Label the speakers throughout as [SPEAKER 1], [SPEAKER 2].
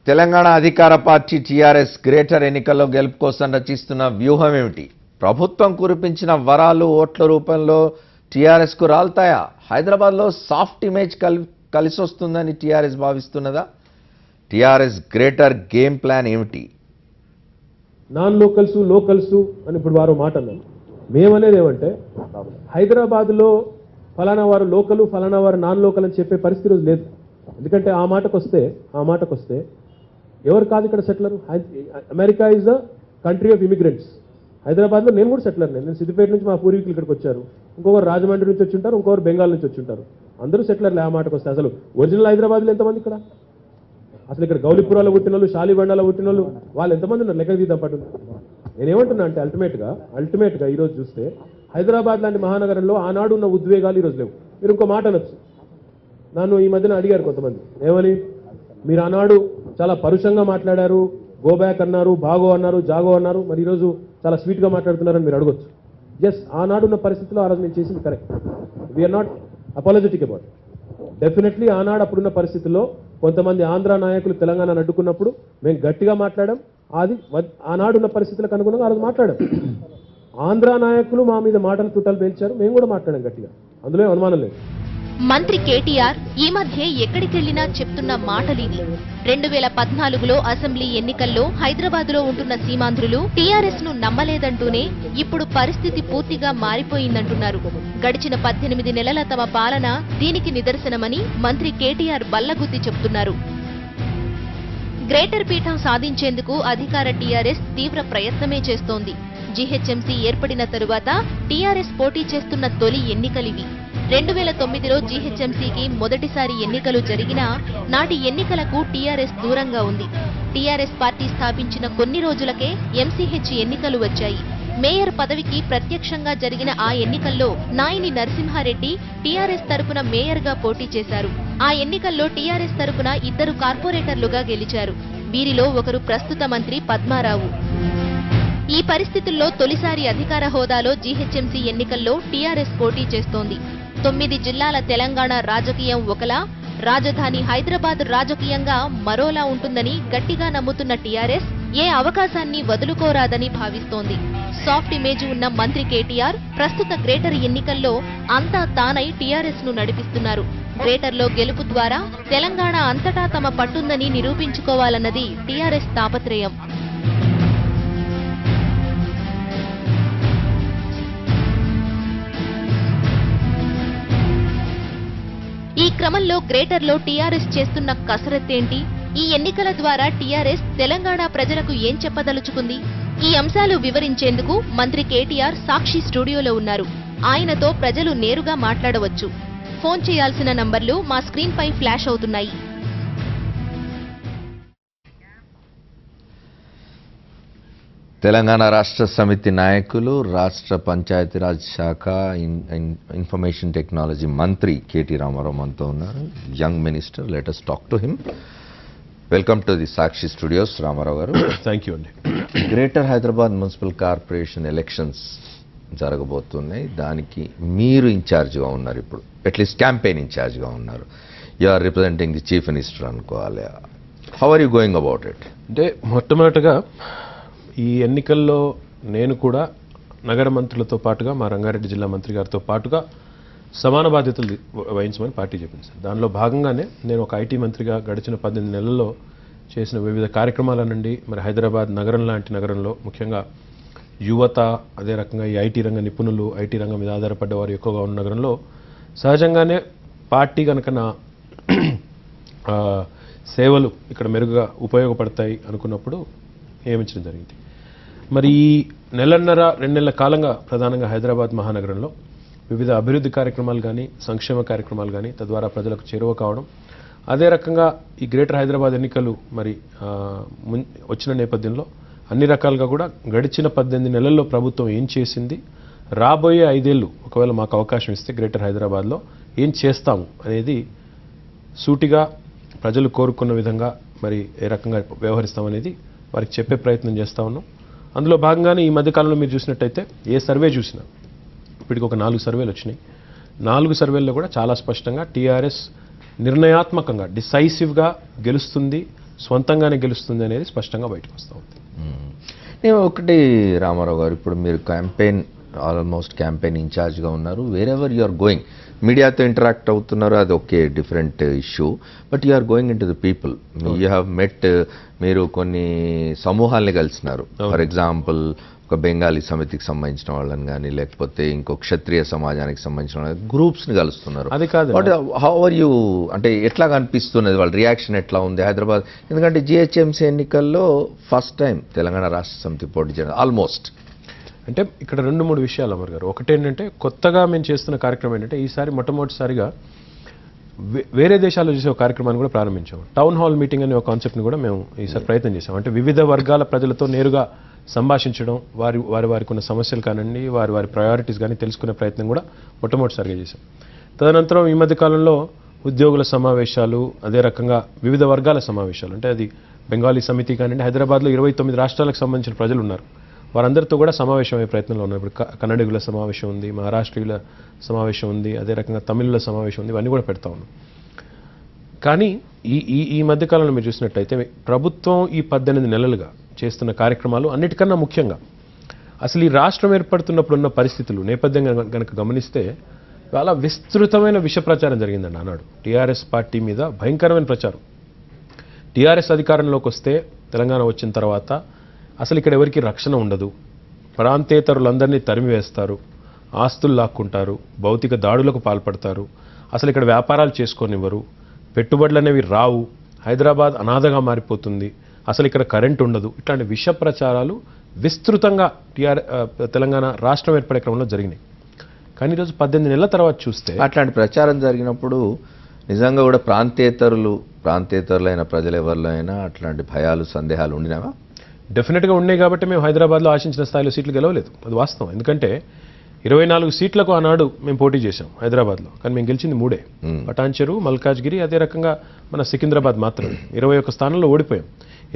[SPEAKER 1] తెలంగాణ అధికార party TRS greater ఎన్నికల్లో గెలుపు కోసం రచిస్తున్న వ్యూహం ఏమిటి? ప్రభుత్వం కురిపించిన వరాలు ఓట్ల రూపంలో టీఆర్ఎస్ కు రాల్తాయా? హైదరాబాద్లో సాఫ్ట్ ఇమేజ్ కలిసి వస్తుందని టీఆర్ఎస్ భావిస్తున్నదా? టీఆర్ఎస్ గ్రేటర్ గేమ్ ప్లాన్ ఏమిటి?
[SPEAKER 2] నాన్ లోకల్స్ అని ఇప్పుడు వారు మాట అన్నారు. మేమనేది ఏమంటే హైదరాబాద్లో ఫలానా వారు లోకలు ఫలానా వారు నాన్ లోకల్ అని చెప్పే పరిస్థితి రోజు లేదు. ఎందుకంటే ఆ మాటకు వస్తే ఎవరు కాదు ఇక్కడ settler? America is the country of immigrants. హైదరాబాద్లో నేను కూడా సెటిలర్. నేను సిద్దిపేట నుంచి మా పూర్వీకులు ఇక్కడికి వచ్చారు, ఇంకొకరు రాజమండ్రి నుంచి వచ్చి ఉంటారు, ఇంకొకరు బెంగాల్ నుంచి వచ్చి ఉంటారు. అందరూ సెటిలర్లే. ఆ మాటకు వస్తే అసలు ఒరిజినల్ హైదరాబాద్లో ఎంతమంది ఇక్కడ? అసలు ఇక్కడ గౌలిపురాలో పుట్టిన వాళ్ళు, షాలిబండాలో పుట్టిన వాళ్ళు ఎంతమంది ఉన్నారు? లెక్క తీద్దాం పట్టు. నేనేమంటున్నా అంటే అల్టిమేట్గా ఈరోజు చూస్తే హైదరాబాద్ లాంటి మహానగరంలో ఆనాడు ఉన్న ఉద్వేగాలు ఈరోజు లేవు. మీరు ఇంకో మాట అనొచ్చు. నన్ను ఈ మధ్యన అడిగారు కొంతమంది, ఏమని? మీరు ఆనాడు చాలా పరుషంగా మాట్లాడారు, గో బ్యాక్ అన్నారు, బాగో అన్నారు, జాగో అన్నారు, మరి ఈరోజు చాలా స్వీట్గా మాట్లాడుతున్నారని మీరు అడగొచ్చు. ఎస్, ఆనాడున్న పరిస్థితిలో ఆ రోజు నేను చేసింది correct. We're not apologetic about. Definitely ఆనాడు అప్పుడున్న పరిస్థితుల్లో కొంతమంది ఆంధ్ర నాయకులు తెలంగాణను అడ్డుకున్నప్పుడు మేము గట్టిగా మాట్లాడాం. అది ఆనాడున్న పరిస్థితులకు అనుగుణంగా ఆ రోజు మాట్లాడాం. ఆంధ్ర నాయకులు మా మీద మాటలు తుట్టలు పేల్చారు, మేము కూడా మాట్లాడాం గట్టిగా. అందులో అనుమానం లేదు.
[SPEAKER 3] మంత్రి కేటీఆర్ ఈ మధ్య ఎక్కడికెళ్లినా చెప్తున్న మాటలివి. 2014లో అసెంబ్లీ ఎన్నికల్లో హైదరాబాద్లో ఉంటున్న సీమాంధ్రులు టీఆర్ఎస్ ను నమ్మలేదంటూనే ఇప్పుడు పరిస్థితి పూర్తిగా మారిపోయిందంటున్నారు. గడిచిన 18 నెలల తమ పాలన దీనికి నిదర్శనమని మంత్రి కేటీఆర్ బల్లగుద్ది చెబుతున్నారు. గ్రేటర్ పీఠం సాధించేందుకు అధికార టీఆర్ఎస్ తీవ్ర ప్రయత్నమే చేస్తోంది. జీహెచ్ఎంసీ ఏర్పడిన తరువాత టీఆర్ఎస్ పోటీ చేస్తున్న తొలి ఎన్నికలివి. 2009లో జీహెచ్ఎంసీకి మొదటిసారి ఎన్నికలు జరిగినా నాటి ఎన్నికలకు టీఆర్ఎస్ దూరంగా ఉంది. టీఆర్ఎస్ పార్టీ స్థాపించిన కొన్ని రోజులకే ఎంసీహెచ్ ఎన్నికలు వచ్చాయి. మేయర్ పదవికి ప్రత్యక్షంగా జరిగిన ఆ ఎన్నికల్లో నాయిని నరసింహారెడ్డి టీఆర్ఎస్ తరపున మేయర్గా పోటీ చేశారు. ఆ ఎన్నికల్లో టీఆర్ఎస్ తరపున 2 కార్పొరేటర్లుగా గెలిచారు. వీరిలో ఒకరు ప్రస్తుత మంత్రి పద్మారావు. ఈ పరిస్థితుల్లో తొలిసారి అధికార హోదాలో జీహెచ్ఎంసీ ఎన్నికల్లో టీఆర్ఎస్ పోటీ చేస్తోంది. 9 జిల్లాల తెలంగాణ రాజకీయం ఒకలా, రాజధాని హైదరాబాద్ రాజకీయంగా మరోలా ఉంటుందని గట్టిగా నమ్ముతున్న టీఆర్ఎస్ ఏ అవకాశాన్ని వదులుకోరాదని భావిస్తోంది. సాఫ్ట్ ఇమేజ్ ఉన్న మంత్రి కేటీఆర్ ప్రస్తుత గ్రేటర్ ఎన్నికల్లో అంతా తానై టీఆర్ఎస్ ను నడిపిస్తున్నారు. గ్రేటర్లో గెలుపు ద్వారా తెలంగాణ అంతటా తమ పట్టుందని నిరూపించుకోవాలన్నది టీఆర్ఎస్ తాపత్రయం. ఈ క్రమంలో గ్రేటర్లో టీఆర్ఎస్ చేస్తున్న కసరత్తేంటి? ఈ ఎన్నికల ద్వారా టీఆర్ఎస్ తెలంగాణ ప్రజలకు ఏం చెప్పదలుచుకుంది? ఈ అంశాలు వివరించేందుకు మంత్రి కేటీఆర్ సాక్షి స్టూడియోలో ఉన్నారు. ఆయనతో ప్రజలు నేరుగా మాట్లాడవచ్చు. ఫోన్ చేయాల్సిన నంబర్లు మా స్క్రీన్ పై ఫ్లాష్ అవుతున్నాయి.
[SPEAKER 1] తెలంగాణ రాష్ట్ర సమితి నాయకులు, రాష్ట్ర పంచాయతీరాజ్ శాఖ ఇన్ఫర్మేషన్ టెక్నాలజీ మంత్రి కేటీ రామారావు మనతో ఉన్నారు. Young minister. Let us talk to him. Welcome to the Sakshi studios Rama Rao గారు.
[SPEAKER 2] థ్యాంక్ యూ అండి.
[SPEAKER 1] Greater Hyderabad municipal corporation elections జరగబోతున్నాయి. దానికి మీరు ఇన్ఛార్జ్గా ఉన్నారు. ఇప్పుడు అట్లీస్ట్ క్యాంపెయిన్ ఇన్ఛార్జ్గా ఉన్నారు. You are representing the chief minister అనుకోవాలి. How are you going about it?
[SPEAKER 2] అంటే మొట్టమొదటిగా ఈ ఎన్నికల్లో నేను కూడా నగర మంత్రులతో పాటుగా మా రంగారెడ్డి జిల్లా మంత్రి గారితో పాటుగా సమాన బాధ్యతలు వహించమని పార్టీ చెప్పింది సార్. దానిలో భాగంగానే నేను ఒక ఐటీ మంత్రిగా గడిచిన 18 నెలల్లో చేసిన వివిధ కార్యక్రమాల నుండి మరి హైదరాబాద్ నగరం లాంటి నగరంలో ముఖ్యంగా యువత, అదే రకంగా ఈ ఐటీ రంగ నిపుణులు, ఐటీ రంగం మీద ఆధారపడ్డ వారు ఎక్కువగా ఉన్న నగరంలో సహజంగానే పార్టీ కనుక నా సేవలు ఇక్కడ మెరుగ్గా ఉపయోగపడతాయి అనుకున్నప్పుడు నియమించడం జరిగింది. మరి ఈ 1.5-2 నెలల కాలంగా ప్రధానంగా హైదరాబాద్ మహానగరంలో వివిధ అభివృద్ధి కార్యక్రమాలు కానీ, సంక్షేమ కార్యక్రమాలు కానీ, తద్వారా ప్రజలకు చేరువ కావడం, అదే రకంగా ఈ గ్రేటర్ హైదరాబాద్ ఎన్నికలు మరి వచ్చిన నేపథ్యంలో అన్ని రకాలుగా కూడా గడిచిన 18 నెలల్లో ప్రభుత్వం ఏం చేసింది, రాబోయే 5 ఏళ్ళు ఒకవేళ మాకు అవకాశం ఇస్తే గ్రేటర్ హైదరాబాద్లో ఏం చేస్తాము అనేది సూటిగా ప్రజలు కోరుకున్న విధంగా మరి ఏ రకంగా వ్యవహరిస్తామనేది వారికి చెప్పే ప్రయత్నం చేస్తూ ఉన్నాం. అందులో భాగంగానే ఈ మధ్యకాలంలో మీరు చూసినట్టయితే ఏ సర్వే చూసినా ఇప్పటికి ఒక 4 సర్వేలు వచ్చినాయి. 4 సర్వేల్లో కూడా చాలా స్పష్టంగా టీఆర్ఎస్ నిర్ణయాత్మకంగా డిసైసివ్గా గెలుస్తుంది, స్వంతంగానే గెలుస్తుంది అనేది స్పష్టంగా బయటకు వస్తూ ఉంది.
[SPEAKER 1] నేను ఒకటి రామారావు గారు, ఇప్పుడు మీరు ఆల్మోస్ట్ క్యాంపెయిన్ ఇన్ఛార్జ్గా ఉన్నారు. వేరెవర్ యు ఆర్ గోయింగ్, మీడియాతో ఇంటరాక్ట్ అవుతున్నారు, అది okay different issue, but you are going in to the people. You have met, మీరు కొన్ని సమూహాల్ని కలిసినారు. ఫర్ ఎగ్జాంపుల్ ఒక బెంగాలీ సమితికి సంబంధించిన వాళ్ళని కానీ, లేకపోతే ఇంకో క్షత్రియ సమాజానికి సంబంధించిన వాళ్ళని, గ్రూప్స్ని కలుస్తున్నారు.
[SPEAKER 2] అది కాదు,
[SPEAKER 1] హౌ ఆర్ యూ, అంటే ఎట్లా కనిపిస్తున్నది, వాళ్ళ రియాక్షన్ ఎట్లా ఉంది హైదరాబాద్? ఎందుకంటే జిహెచ్ఎంసీ ఎన్నికల్లో ఫస్ట్ టైం తెలంగాణ రాష్ట్ర సమితి పోటీ చేయడం ఆల్మోస్ట్.
[SPEAKER 2] అంటే ఇక్కడ 2-3 విషయాలు అమర్ గారు. ఒకటి ఏంటంటే, కొత్తగా మేము చేస్తున్న కార్యక్రమం ఏంటంటే, ఈసారి మొట్టమొదటిసారిగా వేరే దేశాల్లో చేసే ఒక కార్యక్రమాన్ని కూడా ప్రారంభించాం. టౌన్ హాల్ మీటింగ్ అనే ఒక కాన్సెప్ట్ని కూడా మేము ఈసారి ప్రయత్నం చేసాం. అంటే వివిధ వర్గాల ప్రజలతో నేరుగా సంభాషించడం, వారికి ఉన్న సమస్యలు కానివ్వండి, వారి ప్రయారిటీస్ కానీ తెలుసుకునే ప్రయత్నం కూడా మొట్టమొదటిసారిగా చేశాం. తదనంతరం ఈ మధ్య కాలంలో ఉద్యోగుల సమావేశాలు, అదే రకంగా వివిధ వర్గాల సమావేశాలు, అంటే అది బెంగాలీ సమితి కానివ్వండి, హైదరాబాద్లో 29 రాష్ట్రాలకు సంబంధించిన ప్రజలు ఉన్నారు, వారందరితో కూడా సమావేశం అయ్యే ప్రయత్నంలో ఉన్నారు. ఇప్పుడు కన్నడిగుల సమావేశం ఉంది, మహారాష్ట్రీయుల సమావేశం ఉంది, అదే రకంగా తమిళుల సమావేశం ఉంది, ఇవన్నీ కూడా పెడతా ఉన్నాం. కానీ ఈ మధ్యకాలంలో మీరు చూసినట్టయితే ప్రభుత్వం ఈ 18 నెలలుగా చేస్తున్న కార్యక్రమాలు అన్నిటికన్నా ముఖ్యంగా అసలు ఈ రాష్ట్రం ఏర్పడుతున్నప్పుడు ఉన్న పరిస్థితులు నేపథ్యం కనుక గమనిస్తే చాలా విస్తృతమైన విష ప్రచారం జరిగిందండి. ఆనాడు టీఆర్ఎస్ పార్టీ మీద భయంకరమైన ప్రచారం. టీఆర్ఎస్ అధికారంలోకి వస్తే, తెలంగాణ వచ్చిన తర్వాత అసలు ఇక్కడ ఎవరికి రక్షణ ఉండదు, ప్రాంతేతరులందరినీ తరిమివేస్తారు, ఆస్తులు లాక్కుంటారు, భౌతిక దాడులకు పాల్పడతారు, అసలు ఇక్కడ వ్యాపారాలు చేసుకోనివ్వరు, పెట్టుబడులు అనేవి రావు, హైదరాబాద్ అనాథగా మారిపోతుంది, అసలు ఇక్కడ కరెంట్ ఉండదు, ఇట్లాంటి విష ప్రచారాలు విస్తృతంగా తెలంగాణ రాష్ట్రం ఏర్పడే క్రమంలో జరిగినాయి. కానీ ఈరోజు 18 నెలల తర్వాత చూస్తే
[SPEAKER 1] అట్లాంటి ప్రచారం జరిగినప్పుడు నిజంగా కూడా ప్రాంతేతరులైన ప్రజలు ఎవరిలో అయినా అట్లాంటి భయాలు, సందేహాలు ఉండినావా?
[SPEAKER 2] డెఫినెట్గా ఉన్నాయి. కాబట్టి మేము హైదరాబాద్లో ఆశించిన స్థాయిలో సీట్లు గెలవలేదు, అది వాస్తవం. ఎందుకంటే 24 సీట్లకు ఆనాడు మేము పోటీ చేశాం హైదరాబాద్లో, కానీ మేము గెలిచింది 3. పటాన్చెరు, మల్కాజ్గిరి, అదే రకంగా మన సికింద్రాబాద్ మాత్రమే 21 స్థానంలో ఓడిపోయాం.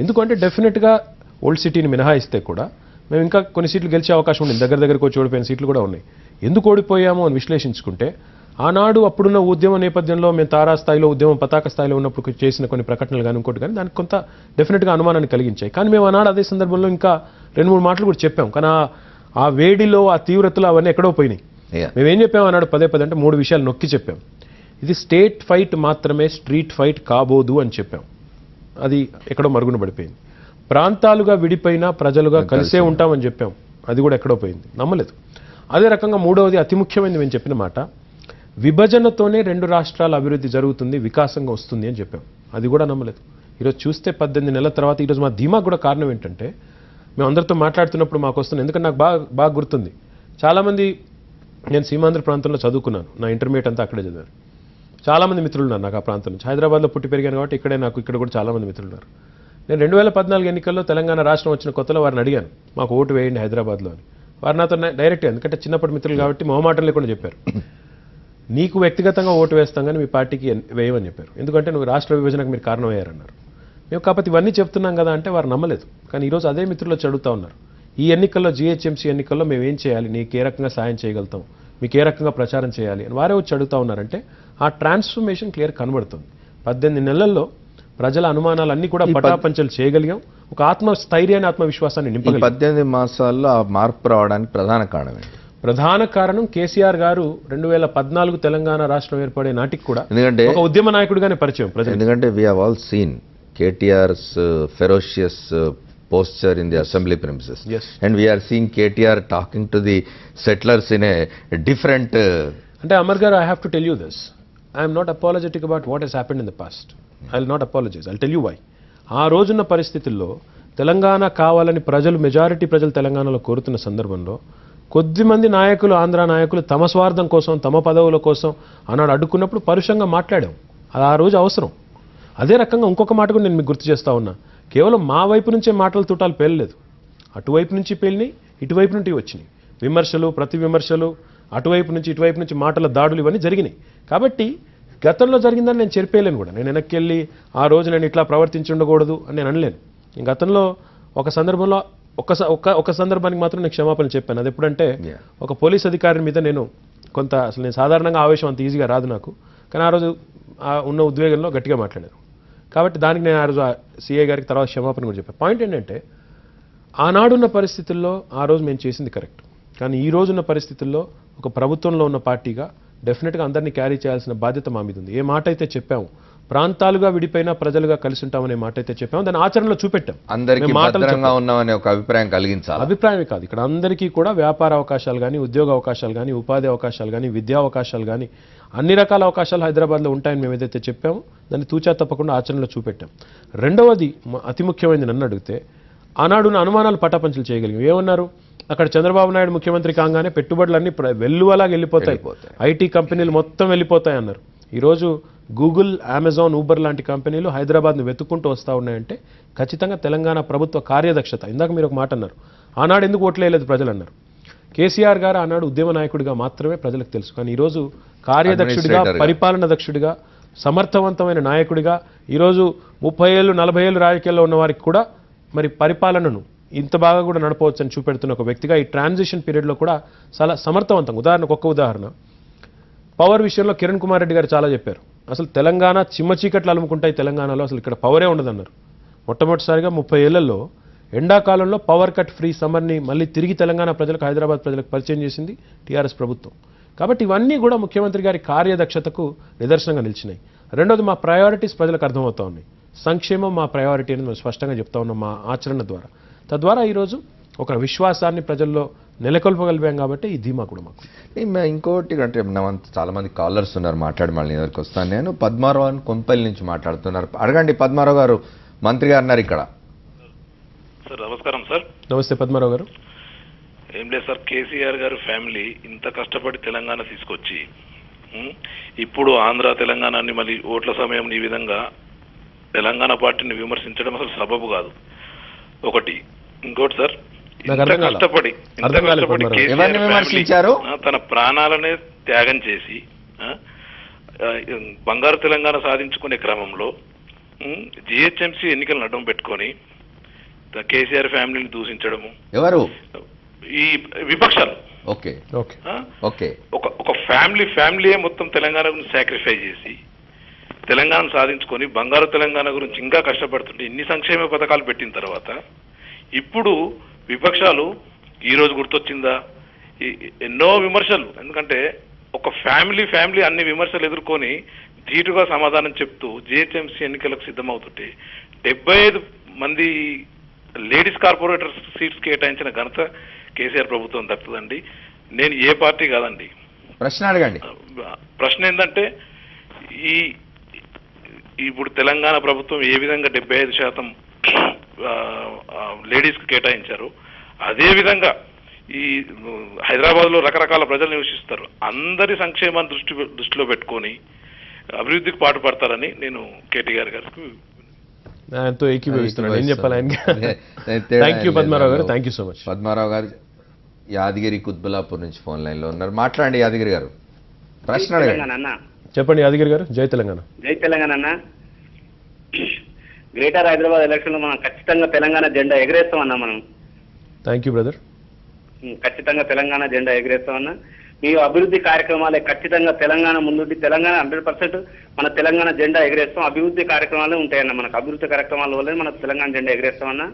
[SPEAKER 2] ఎందుకంటే డెఫినెట్గా ఓల్డ్ సిటీని మినహాయిస్తే కూడా మేము ఇంకా కొన్ని సీట్లు గెలిచే అవకాశం ఉంది, దగ్గరకు వచ్చి ఓడిపోయిన సీట్లు కూడా ఉన్నాయి. ఎందుకు ఓడిపోయామో అని విశ్లేషించుకుంటే, ఆనాడు అప్పుడున్న ఉద్యమ నేపథ్యంలో మేము తారా స్థాయిలో, ఉద్యమం పతాక స్థాయిలో ఉన్నప్పుడు చేసిన కొన్ని ప్రకటనలు కానీ ఇంకోటి కానీ దానికి కొంత డెఫినెట్గా అనుమానాన్ని కలిగించాయి. కానీ మేము ఆనాడు అదే సందర్భంలో ఇంకా 2-3 మాటలు కూడా చెప్పాం. కానీ ఆ వేడిలో, ఆ తీవ్రతలో అవన్నీ ఎక్కడో పోయినాయి. మేమేం చెప్పాం అన్నాడు పదే అంటే 3 విషయాలు నొక్కి చెప్పాం. ఇది స్టేట్ ఫైట్ మాత్రమే, స్ట్రీట్ ఫైట్ కాబోదు అని చెప్పాం. అది ఎక్కడో మరుగున పడిపోయింది. ప్రాంతాలుగా విడిపోయినా ప్రజలుగా కలిసే ఉంటామని చెప్పాం, అది కూడా ఎక్కడో పోయింది, నమ్మలేదు. అదే రకంగా 3వది అతి ముఖ్యమైనది మేము చెప్పిన మాట, విభజనతోనే 2 రాష్ట్రాల అభివృద్ధి జరుగుతుంది, వికాసంగా వస్తుంది అని చెప్పాం, అది కూడా నమ్మలేదు. ఈరోజు చూస్తే 18 నెలల తర్వాత ఈరోజు మా ధీమా కూడా కారణం ఏంటంటే, మేము అందరితో మాట్లాడుతున్నప్పుడు మాకు వస్తుంది. ఎందుకంటే నాకు బాగా గుర్తుంది, చాలామంది, నేను సీమాంధ్ర ప్రాంతంలో చదువుకున్నాను, నా ఇంటర్మీడియట్ అంతా అక్కడే చదివాను. చాలామంది మిత్రులు ఉన్నారు నాకు ఆ ప్రాంతం నుంచి. హైదరాబాద్లో పుట్టి పెరిగాను కాబట్టి ఇక్కడ కూడా చాలామంది మిత్రులు ఉన్నారు. నేను 2014 ఎన్నికల్లో తెలంగాణ రాష్ట్రం వచ్చిన కొత్తలో వారిని అడిగాను, మాకు ఓటు వేయండి హైదరాబాద్లో అని. వారు నాతో డైరెక్ట్గా, ఎందుకంటే చిన్నప్పటి మిత్రులు కాబట్టి మొహమాటం లేకుండా చెప్పారు, నీకు వ్యక్తిగతంగా ఓటు వేస్తాం కానీ మీ పార్టీకి వేయమని చెప్పారు, ఎందుకంటే నువ్వు రాష్ట్ర విభజనకు మీరు కారణమయ్యారన్నారు. మేము కాకపోతే ఇవన్నీ చెప్తున్నాం కదా అంటే వారు నమ్మలేదు. కానీ ఈరోజు అదే మిత్రులు చదువుతూ ఉన్నారు, ఈ ఎన్నికల్లో, జిహెచ్ఎంసీ ఎన్నికల్లో మేము ఏం చేయాలి, నీకు ఏ రకంగా సాయం చేయగలుగుతాం, మీకు ఏ రకంగా ప్రచారం చేయాలి అని వారే వచ్చి అడుగుతూ ఉన్నారంటే ఆ ట్రాన్స్ఫర్మేషన్ క్లియర్ కనబడుతుంది. 18 నెలల్లో ప్రజల అనుమానాలన్నీ కూడా పటాపంచలు చేయగలిగాం, ఒక ఆత్మస్థైర్యాన్ని, ఆత్మవిశ్వాసాన్ని నింపగలిగాం.
[SPEAKER 1] 18 మాసాల్లో ఆ మార్పు రావడానికి ప్రధాన కారణం ఏంటి?
[SPEAKER 2] ప్రధాన కారణం కేసీఆర్ గారు 2014 తెలంగాణ రాష్ట్రం ఏర్పడే నాటికి కూడా
[SPEAKER 1] ఎందుకంటే
[SPEAKER 2] ఒక ఉద్యమ నాయకుడిగానే పరిచయం ప్రజలు.
[SPEAKER 1] ఎందుకంటే we have all seen KTR's ferocious posture in the assembly premises.
[SPEAKER 2] Yes.
[SPEAKER 1] And we are seeing KTR talking to the settlers in a different...
[SPEAKER 2] అంటే అమర్ గారు, I have to tell you this. I am not apologetic about what has happened in the past. I will not apologize. I'll tell you why. ఆ రోజున్న పరిస్థితుల్లో తెలంగాణ కావాలని majority ప్రజలు తెలంగాణలో కోరుతున్న సందర్భంలో కొద్దిమంది నాయకులు, ఆంధ్ర నాయకులు తమ స్వార్థం కోసం, తమ పదవుల కోసం ఆనాడు అడ్డుకున్నప్పుడు పరుషంగా మాట్లాడాం. అది ఆ రోజు అవసరం. అదే రకంగా ఇంకొక మాట కూడా నేను మీకు గుర్తు చేస్తా ఉన్నా, కేవలం మా వైపు నుంచే మాటలు తూటాలు పేలలేదు, అటువైపు నుంచి పేలినాయి, ఇటువైపు నుండి వచ్చినాయి విమర్శలు, ప్రతి విమర్శలు, అటువైపు నుంచి ఇటువైపు నుంచి మాటల దాడులు, ఇవన్నీ జరిగినాయి. కాబట్టి గతంలో జరిగిందని నేను చెరిపేయలేను కూడా. నేను వెనక్కి వెళ్ళి ఆ రోజు నేను ఇట్లా ప్రవర్తించి ఉండకూడదు అని నేను అనలేను. గతంలో ఒక సందర్భంలో ఒక సందర్భానికి మాత్రం నేను క్షమాపణ చెప్పాను. అది ఎప్పుడంటే, ఒక పోలీస్ అధికారి మీద నేను అసలు నేను సాధారణంగా ఆవేశం అంత ఈజీగా రాదు నాకు, కానీ ఆ రోజు ఉన్న ఉద్వేగంలో గట్టిగా మాట్లాడాను. కాబట్టి దానికి నేను ఆ రోజు సీఏ గారికి తర్వాత క్షమాపణ కూడా చెప్పాను. పాయింట్ ఏంటంటే ఆనాడున్న పరిస్థితుల్లో ఆ రోజు మేము చేసింది కరెక్ట్, కానీ ఈ రోజున్న పరిస్థితుల్లో ఒక ప్రభుత్వంలో ఉన్న పార్టీగా డెఫినెట్గా అందరినీ క్యారీ చేయాల్సిన బాధ్యత మా మీద ఉంది. ఏ మాట అయితే చెప్పాము, ప్రాంతాలుగా విడిపోయినా ప్రజలుగా కలిసి ఉంటామనే మాట అయితే చెప్పాము, దాన్ని ఆచరణలో చూపెట్టాం.
[SPEAKER 1] అందరికీ
[SPEAKER 2] మేము మాటలు
[SPEAKER 1] భద్రంగా ఉన్నామనే ఒక అభిప్రాయం కలిగించాలి.
[SPEAKER 2] అభిప్రాయమే కాదు, ఇక్కడ అందరికీ కూడా వ్యాపార అవకాశాలు కానీ, ఉద్యోగ అవకాశాలు కానీ, ఉపాధి అవకాశాలు కానీ, విద్యా అవకాశాలు కానీ, అన్ని రకాల అవకాశాలు హైదరాబాద్లో ఉంటాయని మేము ఏదైతే చెప్పామో దాన్ని తూచా తప్పకుండా ఆచరణలో చూపెట్టాం. రెండవది అతి ముఖ్యమైనది నన్ను అడిగితే, ఆనాడున్న అనుమానాలు పటాపంచలు చేయగలిగాం. ఏమన్నారు, అక్కడ చంద్రబాబు నాయుడు ముఖ్యమంత్రి కాగానే పెట్టుబడులన్నీ వెల్లువలాగా వెళ్ళిపోతాయి, ఐటీ కంపెనీలు మొత్తం వెళ్ళిపోతాయి అన్నారు. ఈరోజు గూగుల్, అమెజాన్, ఊబర్ లాంటి కంపెనీలు హైదరాబాద్ను వెతుక్కుంటూ వస్తూ ఉన్నాయంటే ఖచ్చితంగా తెలంగాణ ప్రభుత్వ కార్యదక్షత. ఇందాక మీరు ఒక మాట అన్నారు, ఆనాడు ఎందుకు ఓట్లేయలేదు ప్రజలు అన్నారు. కేసీఆర్ గారు ఆనాడు ఉద్యమ నాయకుడిగా మాత్రమే ప్రజలకు తెలుసు, కానీ ఈరోజు కార్యదక్షుడిగా, పరిపాలన దక్షుడిగా, సమర్థవంతమైన నాయకుడిగా, ఈరోజు 30 ఏళ్ళు 40 ఏళ్ళు రాజకీయాల్లో ఉన్న వారికి కూడా మరి పరిపాలనను ఇంత బాగా కూడా నడపవచ్చని చూపెడుతున్న ఒక వ్యక్తిగా ఈ ట్రాన్సిషన్ పీరియడ్లో కూడా చాలా సమర్థవంతంగా. ఉదాహరణకు ఒక్క ఉదాహరణ, పవర్ విషయంలో కిరణ్ కుమార్ రెడ్డి గారు చాలా చెప్పారు. అసలు తెలంగాణ చిమ్మ చీకట్లు అలుముకుంటాయి, తెలంగాణలో అసలు ఇక్కడ పవరే ఉండదన్నారు. మొట్టమొదటిసారిగా 30 ఏళ్లలో ఎండాకాలంలో పవర్ కట్ ఫ్రీ సమ్మర్ని మళ్ళీ తిరిగి తెలంగాణ ప్రజలకు, హైదరాబాద్ ప్రజలకు పరిచయం చేసింది టీఆర్ఎస్ ప్రభుత్వం. కాబట్టి ఇవన్నీ కూడా ముఖ్యమంత్రి గారి కార్యదక్షతకు నిదర్శనంగా నిలిచినాయి. రెండోది, మా ప్రయారిటీస్ ప్రజలకు అర్థమవుతా ఉన్నాయి. సంక్షేమం మా ప్రయారిటీ అనేది మేము స్పష్టంగా చెప్తా ఉన్నాం మా ఆచరణ ద్వారా. తద్వారా ఈరోజు ఒక విశ్వాసాన్ని ప్రజల్లో నెలకొల్పగలిగాం కాబట్టి ఈ ధీమా కూడా మాకు.
[SPEAKER 1] ఇంకోటి అంటే చాలా మంది కాలర్స్ ఉన్నారు, మాట్లాడి మళ్ళీ ఎవరికి వస్తాను. నేను పద్మారావు అని కొంపల్లి నుంచి మాట్లాడుతున్నారు. అడగండి పద్మారావు గారు, మంత్రి గారు ఉన్నారు ఇక్కడ.
[SPEAKER 4] సార్ నమస్కారం సార్.
[SPEAKER 2] నమస్తే పద్మారావు గారు.
[SPEAKER 4] ఏం లేదు సార్, కేసీఆర్ గారు ఫ్యామిలీ ఇంత కష్టపడి తెలంగాణ తీసుకొచ్చి ఇప్పుడు ఆంధ్ర తెలంగాణని మళ్ళీ ఓట్ల సమయం ఈ విధంగా తెలంగాణ పార్టీని విమర్శించడం అసలు సబబు కాదు. ఒకటి. ఇంకోటి సార్, ఇంత కష్టపడి కేసీఆర్ ఫ్యామిలీ తన ప్రాణాలనే త్యాగం చేసి బంగారు తెలంగాణ సాధించుకునే క్రమంలో జిహెచ్ఎంసీ ఎన్నికలను అడ్డం పెట్టుకొని కేసీఆర్ ఫ్యామిలీని దూషించడము,
[SPEAKER 1] ఎవరు
[SPEAKER 4] ఈ విపక్షాలు.
[SPEAKER 1] ఓకే ఓకే
[SPEAKER 4] ఒక ఫ్యామిలీయే మొత్తం తెలంగాణ గురించి సాక్రిఫై చేసి తెలంగాణను సాధించుకొని బంగారు తెలంగాణ గురించి ఇంకా కష్టపడుతుంటే ఇన్ని సంక్షేమ పథకాలు పెట్టిన తర్వాత ఇప్పుడు విపక్షాలు ఈ రోజు గుర్తొచ్చిందా ఎన్నో విమర్శలు. ఎందుకంటే ఒక ఫ్యామిలీ అన్ని విమర్శలు ఎదుర్కొని ధీటుగా సమాధానం చెప్తూ జిహెచ్ఎంసీ ఎన్నికలకు సిద్ధమవుతుంటే 75 మంది లేడీస్ కార్పొరేటర్ సీట్స్ కేటాయించిన ఘనత కేసీఆర్ ప్రభుత్వం దక్కుతుందండి. నేను ఏ పార్టీ కాదండి.
[SPEAKER 1] ప్రశ్న అడగండి.
[SPEAKER 4] ప్రశ్న ఏంటంటే ఇప్పుడు తెలంగాణ ప్రభుత్వం ఏ విధంగా 75% లేడీస్కి కేటాయించారు, అదే విధంగా ఈ హైదరాబాద్లో రకరకాల ప్రజలు నివసిస్తారు, అందరి సంక్షేమాన్ని దృష్టిలో పెట్టుకొని అభివృద్ధికి పాటుపడతారని నేను కేటీఆర్ గారికి
[SPEAKER 2] ఎంతో ఏకీభవిస్తున్నాను. ఏం చెప్పాలి ఆయనకి. థ్యాంక్ యూ పద్మారావు గారు, thank you so much.
[SPEAKER 1] Padmarao గారు యాదగిరి కుత్బులాపూర్ నుంచి ఫోన్ లైన్లో ఉన్నారు. మాట్లాడండి యాదగిరి గారు, ప్రశ్న అడగండి.
[SPEAKER 2] చెప్పండి యాదగిరి గారు. జై తెలంగాణ.
[SPEAKER 5] జై తెలంగాణ అన్న. గ్రేటర్ హైదరాబాద్ ఎలక్షన్ లో మనం ఖచ్చితంగా తెలంగాణ జెండా ఎగరేస్తామన్నా. మనం
[SPEAKER 2] థ్యాంక్ యూ బ్రదర్.
[SPEAKER 5] ఖచ్చితంగా తెలంగాణ జెండా ఎగరేస్తామన్నా. మీ అభివృద్ధి కార్యక్రమాలే ఖచ్చితంగా తెలంగాణ ముందుండి తెలంగాణ 100% మన తెలంగాణ జెండా ఎగరేస్తాం. అభివృద్ధి కార్యక్రమాలే ఉంటాయన్న. మనకు అభివృద్ధి కార్యక్రమాల వల్లే మన తెలంగాణ జెండా ఎగరేస్తామన్నా.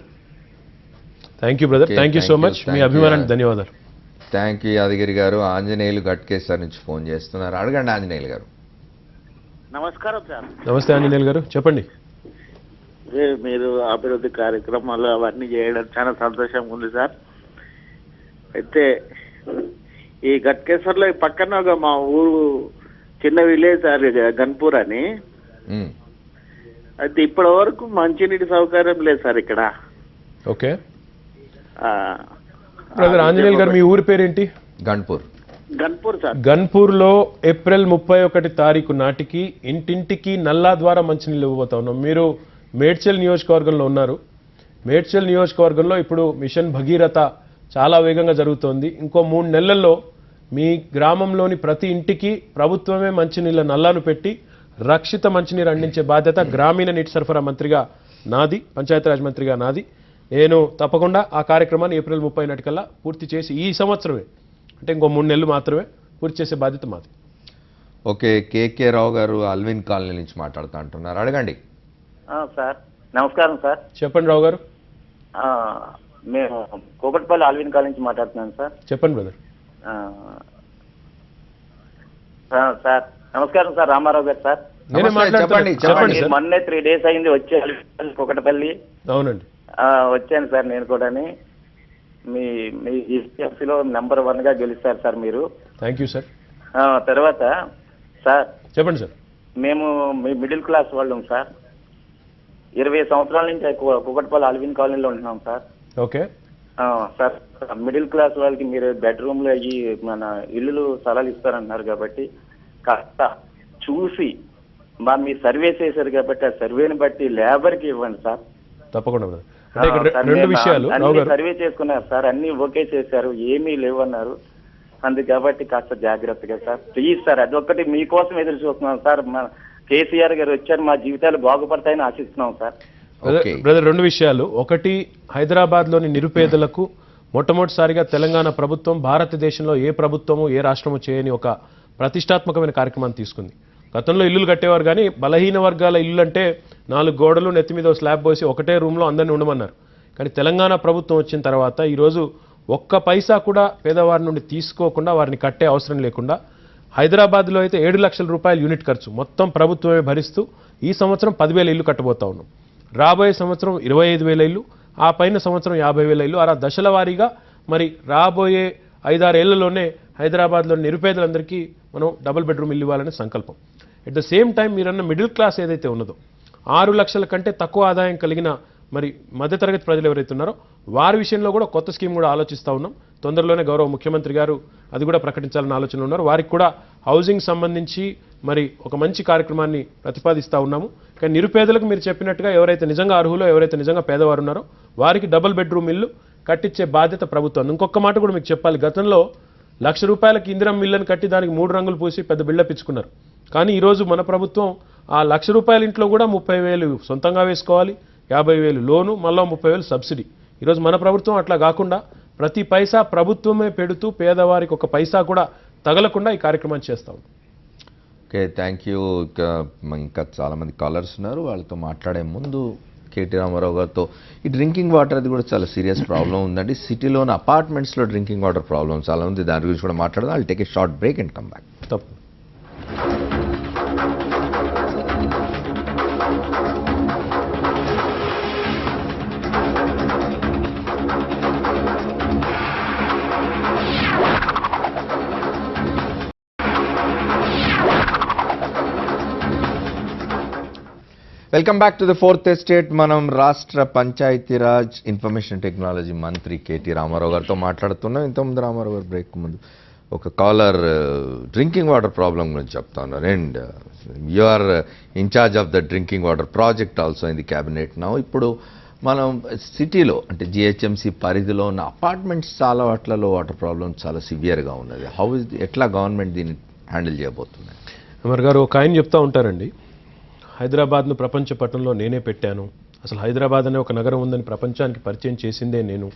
[SPEAKER 2] Thank you brother, thank you so much. మీ అభిమానానికి ధన్యవాదాలు.
[SPEAKER 1] థ్యాంక్ యూ యాదగిరి గారు. ఆంజనేయులు గట్కేశ్వర్ నుంచి ఫోన్ చేస్తున్నారు. అడగండి ఆంజనేయులు గారు.
[SPEAKER 6] నమస్కారం సార్.
[SPEAKER 2] నమస్తే ఆంజనేయులు గారు, చెప్పండి.
[SPEAKER 6] మీరు అభివృద్ధి కార్యక్రమాలు అవన్నీ చేయడం చాలా సంతోషంగా ఉంది సార్. అయితే ఈ గట్కేశ్వర్లో పక్కన ఒక మా ఊరు చిన్న విలేజ్ సార్, గన్పూర్ అని. అయితే ఇప్పటి వరకు మంచినీటి సౌకర్యం లేదు సార్ ఇక్కడ.
[SPEAKER 2] Okay brother. ఆంజనేయులు గారు, మీ ఊరి పేరేంటి?
[SPEAKER 6] గన్పూర్ సార్.
[SPEAKER 2] గన్పూర్లో ఏప్రిల్ 31 తారీఖు నాటికి ఇంటింటికి నల్లా ద్వారా మంచినీళ్ళు ఇవ్వబోతా ఉన్నాం. మీరు మేడ్చల్ నియోజకవర్గంలో ఉన్నారు. మేడ్చల్ నియోజకవర్గంలో ఇప్పుడు మిషన్ భగీరథ చాలా వేగంగా జరుగుతోంది. ఇంకో 3 నెలల్లో మీ గ్రామంలోని ప్రతి ఇంటికి ప్రభుత్వమే మంచినీళ్ళ నల్లాను పెట్టి రక్షిత మంచినీరు అందించే బాధ్యత గ్రామీణ నీటి సరఫరా మంత్రిగా నాది, పంచాయతీరాజ్ మంత్రిగా నాది. నేను తప్పకుండా ఆ కార్యక్రమాన్ని ఏప్రిల్ 30 నాటికల్లా పూర్తి చేసి ఈ సంవత్సరమే, అంటే ఇంకో 3 నెలలు మాత్రమే పూర్తి చేసే బాధ్యత మాది.
[SPEAKER 1] ఓకే. కేకే రావు గారు అల్విన్ కాలనీ నుంచి మాట్లాడుతూ అంటున్నారు. అడగండి.
[SPEAKER 7] సార్ నమస్కారం సార్.
[SPEAKER 2] చెప్పండి రావు గారు.
[SPEAKER 7] మేము కూకట్పల్లి ఆల్విన్ కాలేజ్ నుంచి మాట్లాడుతున్నాను సార్.
[SPEAKER 2] చెప్పండి బ్రదర్.
[SPEAKER 7] సార్ నమస్కారం సార్, రామారావు గారు సార్.
[SPEAKER 2] నేనే మాట్లాడుతాను. చెప్పండి సార్.
[SPEAKER 7] మొన్నే 3 days అయింది వచ్చి కూకట్పల్లి.
[SPEAKER 2] అవునండి.
[SPEAKER 7] వచ్చాను సార్ నేను కూడా. మీ మీ జీహెచ్ఎంసీలో నెంబర్ 1 గా గెలుస్తారు సార్ మీరు.
[SPEAKER 2] Thank you sir.
[SPEAKER 7] తర్వాత సార్
[SPEAKER 2] చెప్పండి సార్.
[SPEAKER 7] మేము మీ మిడిల్ క్లాస్ వాళ్ళం సార్. 20 సంవత్సరాల నుంచి కూకట్పల్లి ఆల్విన్ కాలనీలో ఉంటున్నాం sir.
[SPEAKER 2] Okay
[SPEAKER 7] sir, middle class వాళ్ళకి మీరు బెడ్రూమ్లో అయ్యి మన ఇల్లులు స్థలాలు ఇస్తారన్నారు కాబట్టి కాస్త చూసి మీ సర్వే చేశారు కాబట్టి ఆ సర్వేని బట్టి లేబర్కి ఇవ్వండి సార్.
[SPEAKER 2] తప్పకుండా బ్రదర్. అంటే ఇక్కడ రెండు విషయాలు రావు గారు.
[SPEAKER 7] సర్వే చేసుకున్నారు సార్, అన్ని ఓకే చేశారు, ఏమీ లేవన్నారు. అందు కాబట్టి కాస్త జాగ్రత్తగా సార్ ప్లీజ్ సార్. అదొక్కటి మీకోసం ఎదురు చూస్తున్నాం సార్. మన కేసీఆర్ గారు వచ్చారు, మా జీవితాలు బాగుపడతాయని ఆశిస్తున్నాం సార్.
[SPEAKER 2] బ్రదర్ 2 విషయాలు. ఒకటి, హైదరాబాద్లోని నిరుపేదలకు మొట్టమొదటిసారిగా తెలంగాణ ప్రభుత్వం భారతదేశంలో ఏ ప్రభుత్వము ఏ రాష్ట్రము చేయని ఒక ప్రతిష్టాత్మకమైన కార్యక్రమాన్ని తీసుకుంది. గతంలో ఇల్లులు కట్టేవారు కానీ బలహీన వర్గాల ఇల్లు అంటే 4 గోడలు నెత్తి మీద స్లాబ్ పోసి ఒకటే రూమ్లో అందరినీ ఉండమన్నారు. కానీ తెలంగాణ ప్రభుత్వం వచ్చిన తర్వాత ఈరోజు ఒక్క పైసా కూడా పేదవారి నుండి తీసుకోకుండా వారిని కట్టే అవసరం లేకుండా హైదరాబాద్లో అయితే 7 లక్షల రూపాయలు యూనిట్ ఖర్చు మొత్తం ప్రభుత్వమే భరిస్తూ ఈ సంవత్సరం 10,000 ఇల్లు కట్టబోతా ఉన్నాం. రాబోయే సంవత్సరం 25,000 ఇల్లు, ఆ పైన సంవత్సరం 50,000 ఇల్లు. అలా దశల వారీగా మరి రాబోయే 5-6 ఏళ్లలోనే హైదరాబాద్లోని నిరుపేదలందరికీ మనం డబుల్ బెడ్రూమ్ ఇల్లు ఇవ్వాలనే సంకల్పం. ఎట్ ద సేమ్ టైం మీరన్న మిడిల్ క్లాస్ ఏదైతే ఉన్నదో 6 లక్షల కంటే తక్కువ ఆదాయం కలిగిన మరి మధ్యతరగతి ప్రజలు ఎవరైతే ఉన్నారో వారి విషయంలో కూడా కొత్త స్కీమ్ కూడా ఆలోచిస్తూ ఉన్నాం. తొందరలోనే గౌరవ ముఖ్యమంత్రి గారు అది కూడా ప్రకటించాలని ఆలోచనలు ఉన్నారు. వారికి కూడా హౌసింగ్ సంబంధించి మరి ఒక మంచి కార్యక్రమాన్ని ప్రతిపాదిస్తూ ఉన్నాము. కానీ నిరుపేదలకు మీరు చెప్పినట్టుగా ఎవరైతే నిజంగా అర్హులో ఎవరైతే నిజంగా పేదవారు ఉన్నారో వారికి డబుల్ బెడ్రూమ్ ఇల్లు కట్టించే బాధ్యత ప్రభుత్వం. ఇంకొక మాట కూడా మీకు చెప్పాలి. గతంలో ₹1,00,000 ఇందిరమ్మ ఇల్లుని కట్టి దానికి 3 రంగులు పూసి పెద్ద బిల్డప్ ఇచ్చుకున్నారు. కానీ ఈరోజు మన ప్రభుత్వం ఆ ₹1,00,000 ఇంట్లో కూడా 30,000 సొంతంగా వేసుకోవాలి, 50,000 లోను, మళ్ళీ 30,000 సబ్సిడీ. ఈరోజు మన ప్రభుత్వం అట్లా కాకుండా ప్రతి పైసా ప్రభుత్వమే పెడుతూ పేదవారికి ఒక పైసా కూడా తగలకుండా ఈ కార్యక్రమాన్ని చేస్తాం.
[SPEAKER 1] Okay, thank you. ఇంకా చాలామంది కాలర్స్ ఉన్నారు, వాళ్ళతో మాట్లాడే ముందు కేటీ రామారావు గారితో ఈ డ్రింకింగ్ వాటర్ అది కూడా చాలా సీరియస్ ప్రాబ్లం ఉందండి. సిటీలోని అపార్ట్మెంట్స్లో డ్రింకింగ్ వాటర్ ప్రాబ్లం చాలా ఉంది. దాని గురించి కూడా మాట్లాడదాం. I'll take a short break and come back.
[SPEAKER 2] తప్పు.
[SPEAKER 1] Welcome back to the fourth estate. మనం రాష్ట్ర పంచాయతీరాజ్ ఇన్ఫర్మేషన్ టెక్నాలజీ మంత్రి కేటీ రామారావు గారితో మాట్లాడుతున్నాం. ఇంతకుముందు రామారావు గారు బ్రేక్ ముందు ఒక కాలర్ డ్రింకింగ్ వాటర్ ప్రాబ్లం గురించి చెప్తా ఉన్నారు. And you are incharge of the drinking water project also in the cabinet now. ఇప్పుడు మనం సిటీలో అంటే జిహెచ్ఎంసీ పరిధిలో ఉన్న అపార్ట్మెంట్స్ చాలా వాటిలలో వాటర్ ప్రాబ్లం చాలా సివియర్గా ఉన్నది. హౌ ఇస్ ఎట్లా గవర్నమెంట్ దీన్ని హ్యాండిల్ చేయబోతుంది?
[SPEAKER 2] అమర్ గారు ఒక ఆయన చెప్తా ఉంటారండి, హైదరాబాద్ను ప్రపంచ పట్టణంలో నేనే పెట్టాను, అసలు హైదరాబాద్ అనే ఒక నగరం ఉందని ప్రపంచానికి పరిచయం చేసిందే నేను.